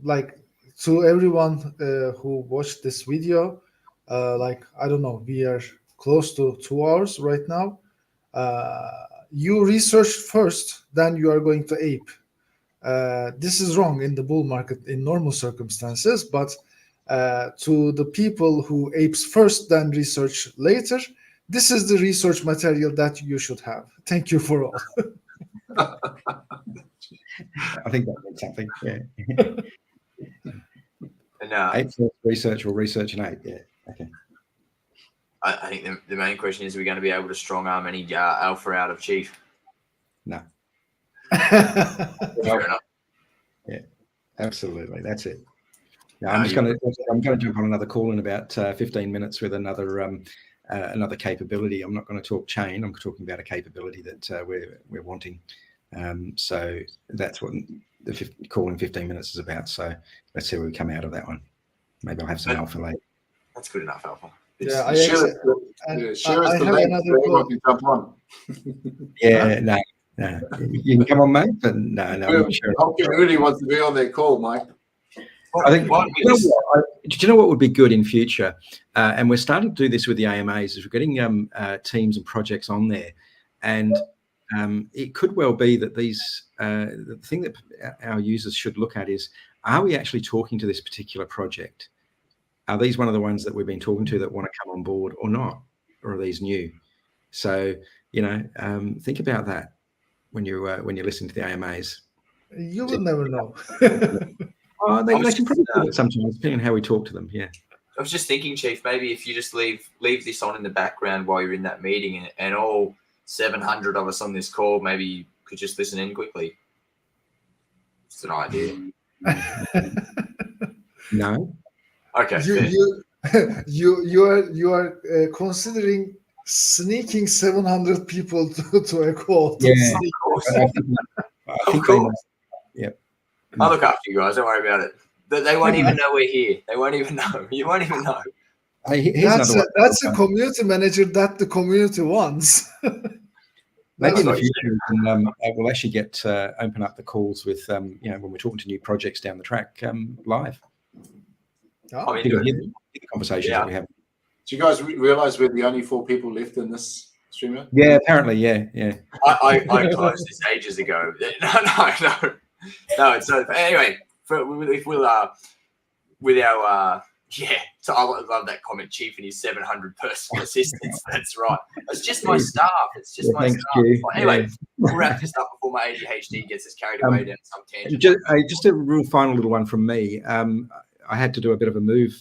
like, to everyone who watched this video, like, I don't know, we are close to 2 hours right now. You research first, then you are going to ape. This is wrong in the bull market in normal circumstances, but to the people who apes first, then research later, this is the research material that you should have. Thank you for all. I think that means something. Yeah. And Ape first research or research and ape. Yeah. Okay. I think the main question is, are we going to be able to strong arm any alpha out of Chief? No. Fair enough. Yeah, absolutely. That's it. No, I'm going to jump on another call in about 15 minutes with another capability. I'm not going to talk chain. I'm talking about a capability that we're wanting. So that's what the call in 15 minutes is about. So let's see where we come out of that one. Maybe I'll have some alpha later. That's good enough, alpha. Yeah, I have another call. Jump on. Yeah, no, you can come on, mate. But no, I'm not sure. The whole community wants to be on their call, Mike. I think. Do you know what would be good in future? And we're starting to do this with the AMAs. Is we're getting teams and projects on there, and it could well be that these. The thing that our users should look at is: are we actually talking to this particular project? Are these one of the ones that we've been talking to that want to come on board or not? Or are these new? So, think about that when you're listening to the AMAs. You will never know. They can probably do it sometimes, depending on how we talk to them. Yeah. I was just thinking, Chief, maybe if you just leave this on in the background while you're in that meeting, and all 700 of us on this call, maybe you could just listen in quickly. It's an idea. No. Okay. You are considering sneaking 700 people to a call. Yeah. Of course. Yep. I'll look after you guys. Don't worry about it. They won't even know we're here. They won't even know. You won't even know. That's a community manager that the community wants. Maybe in the future, we'll actually open up the calls with, when we're talking to new projects down the track, live. Oh, hear the conversations that we have. Do you guys realize we're the only 4 people left in this streamer? Yeah, apparently, yeah. I closed this ages ago. No. So anyway, if we'll with our so I love that comment, Chief and his 700 personal assistants. That's right. It's just my staff. It's just my staff. Anyway, we'll wrap this up before my ADHD gets us carried away down some tangent. Just a real final little one from me. I had to do a bit of a move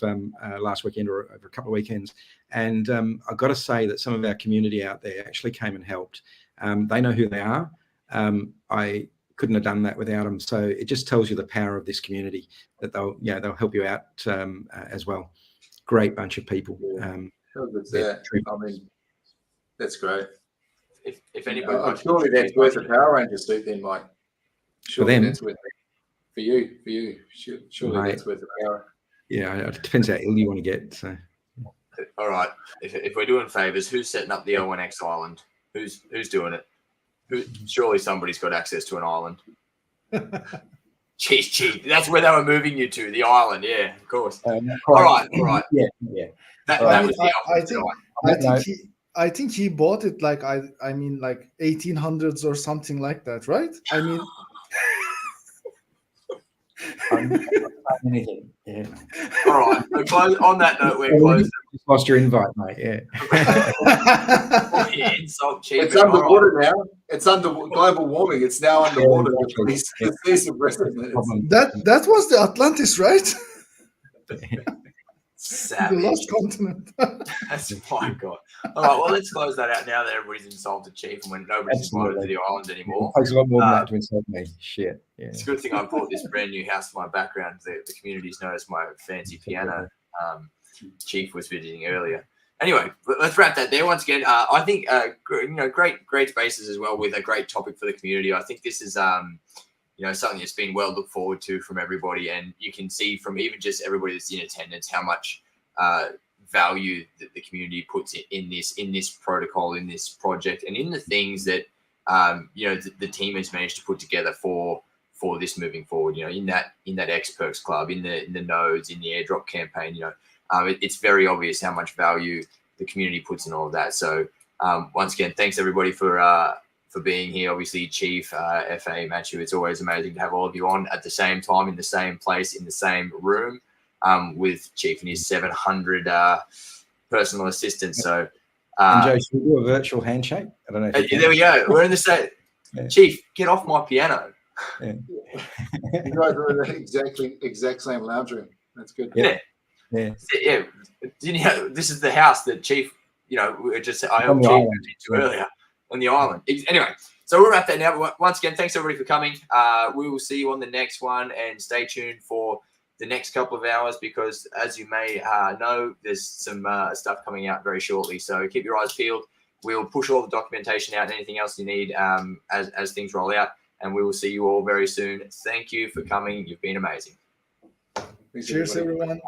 last weekend or over a couple of weekends. And I've got to say that some of our community out there actually came and helped. They know who they are. I couldn't have done that without them. So it just tells you the power of this community, that they'll help you out as well. Great bunch of people. I mean, that's great. If anybody, surely that's worth a Power Ranger suit then, Mike. Surely that's worth it. For you, surely that's worth a power. Yeah, it depends how ill you want to get. So, all right. If we're doing favors, who's setting up the L1X island? Who's doing it? Surely somebody's got access to an island. Jeez, that's where they were moving you to, the island. Yeah, of course. All right. Yeah. That was the I think he bought it like 1800s or something like that, right? I mean. Anything. Yeah. All right. On that note, we're closed. Just lost your invite, mate. Yeah. Insult Chief. It's underwater now. It's under global warming. It's now underwater. That was the Atlantis, right? Savage. The lost continent. That's my God. All right, well, let's close that out now that everybody's insulted Chief and when nobody's invited to the island anymore. It takes a lot more than that to insult me. Shit. Yeah. It's a good thing I brought this brand new house to my background. The community's noticed my fancy piano. Chief was visiting earlier. Anyway, let's wrap that there. Once again, I think great spaces as well with a great topic for the community. I think this is something that's been well looked forward to from everybody, and you can see from even just everybody that's in attendance how much value that the community puts in this protocol, in this project, and in the things that the team has managed to put together for this moving forward. In that XPerks Club, in the nodes, in the airdrop campaign. It's very obvious how much value the community puts in all of that. So once again, thanks everybody for being here. Obviously, Chief, FA, Matthew, it's always amazing to have all of you on at the same time, in the same place, in the same room, with Chief and his 700 personal assistants. So, and Joe, should we do a virtual handshake? I don't know. There we go. We're in the same. Yeah. Chief, get off my piano. Yeah. You guys are in the exact same lounge room. That's good. Yeah. This is the house that Chief, I helped Chief into earlier on the island. Anyway, so we're at that now. Once again, thanks everybody for coming. We will see you on the next one, and stay tuned for the next couple of hours because, as you may know, there's some stuff coming out very shortly. So keep your eyes peeled. We'll push all the documentation out and anything else you need as things roll out, and we will see you all very soon. Thank you for coming. You've been amazing. Cheers, everyone.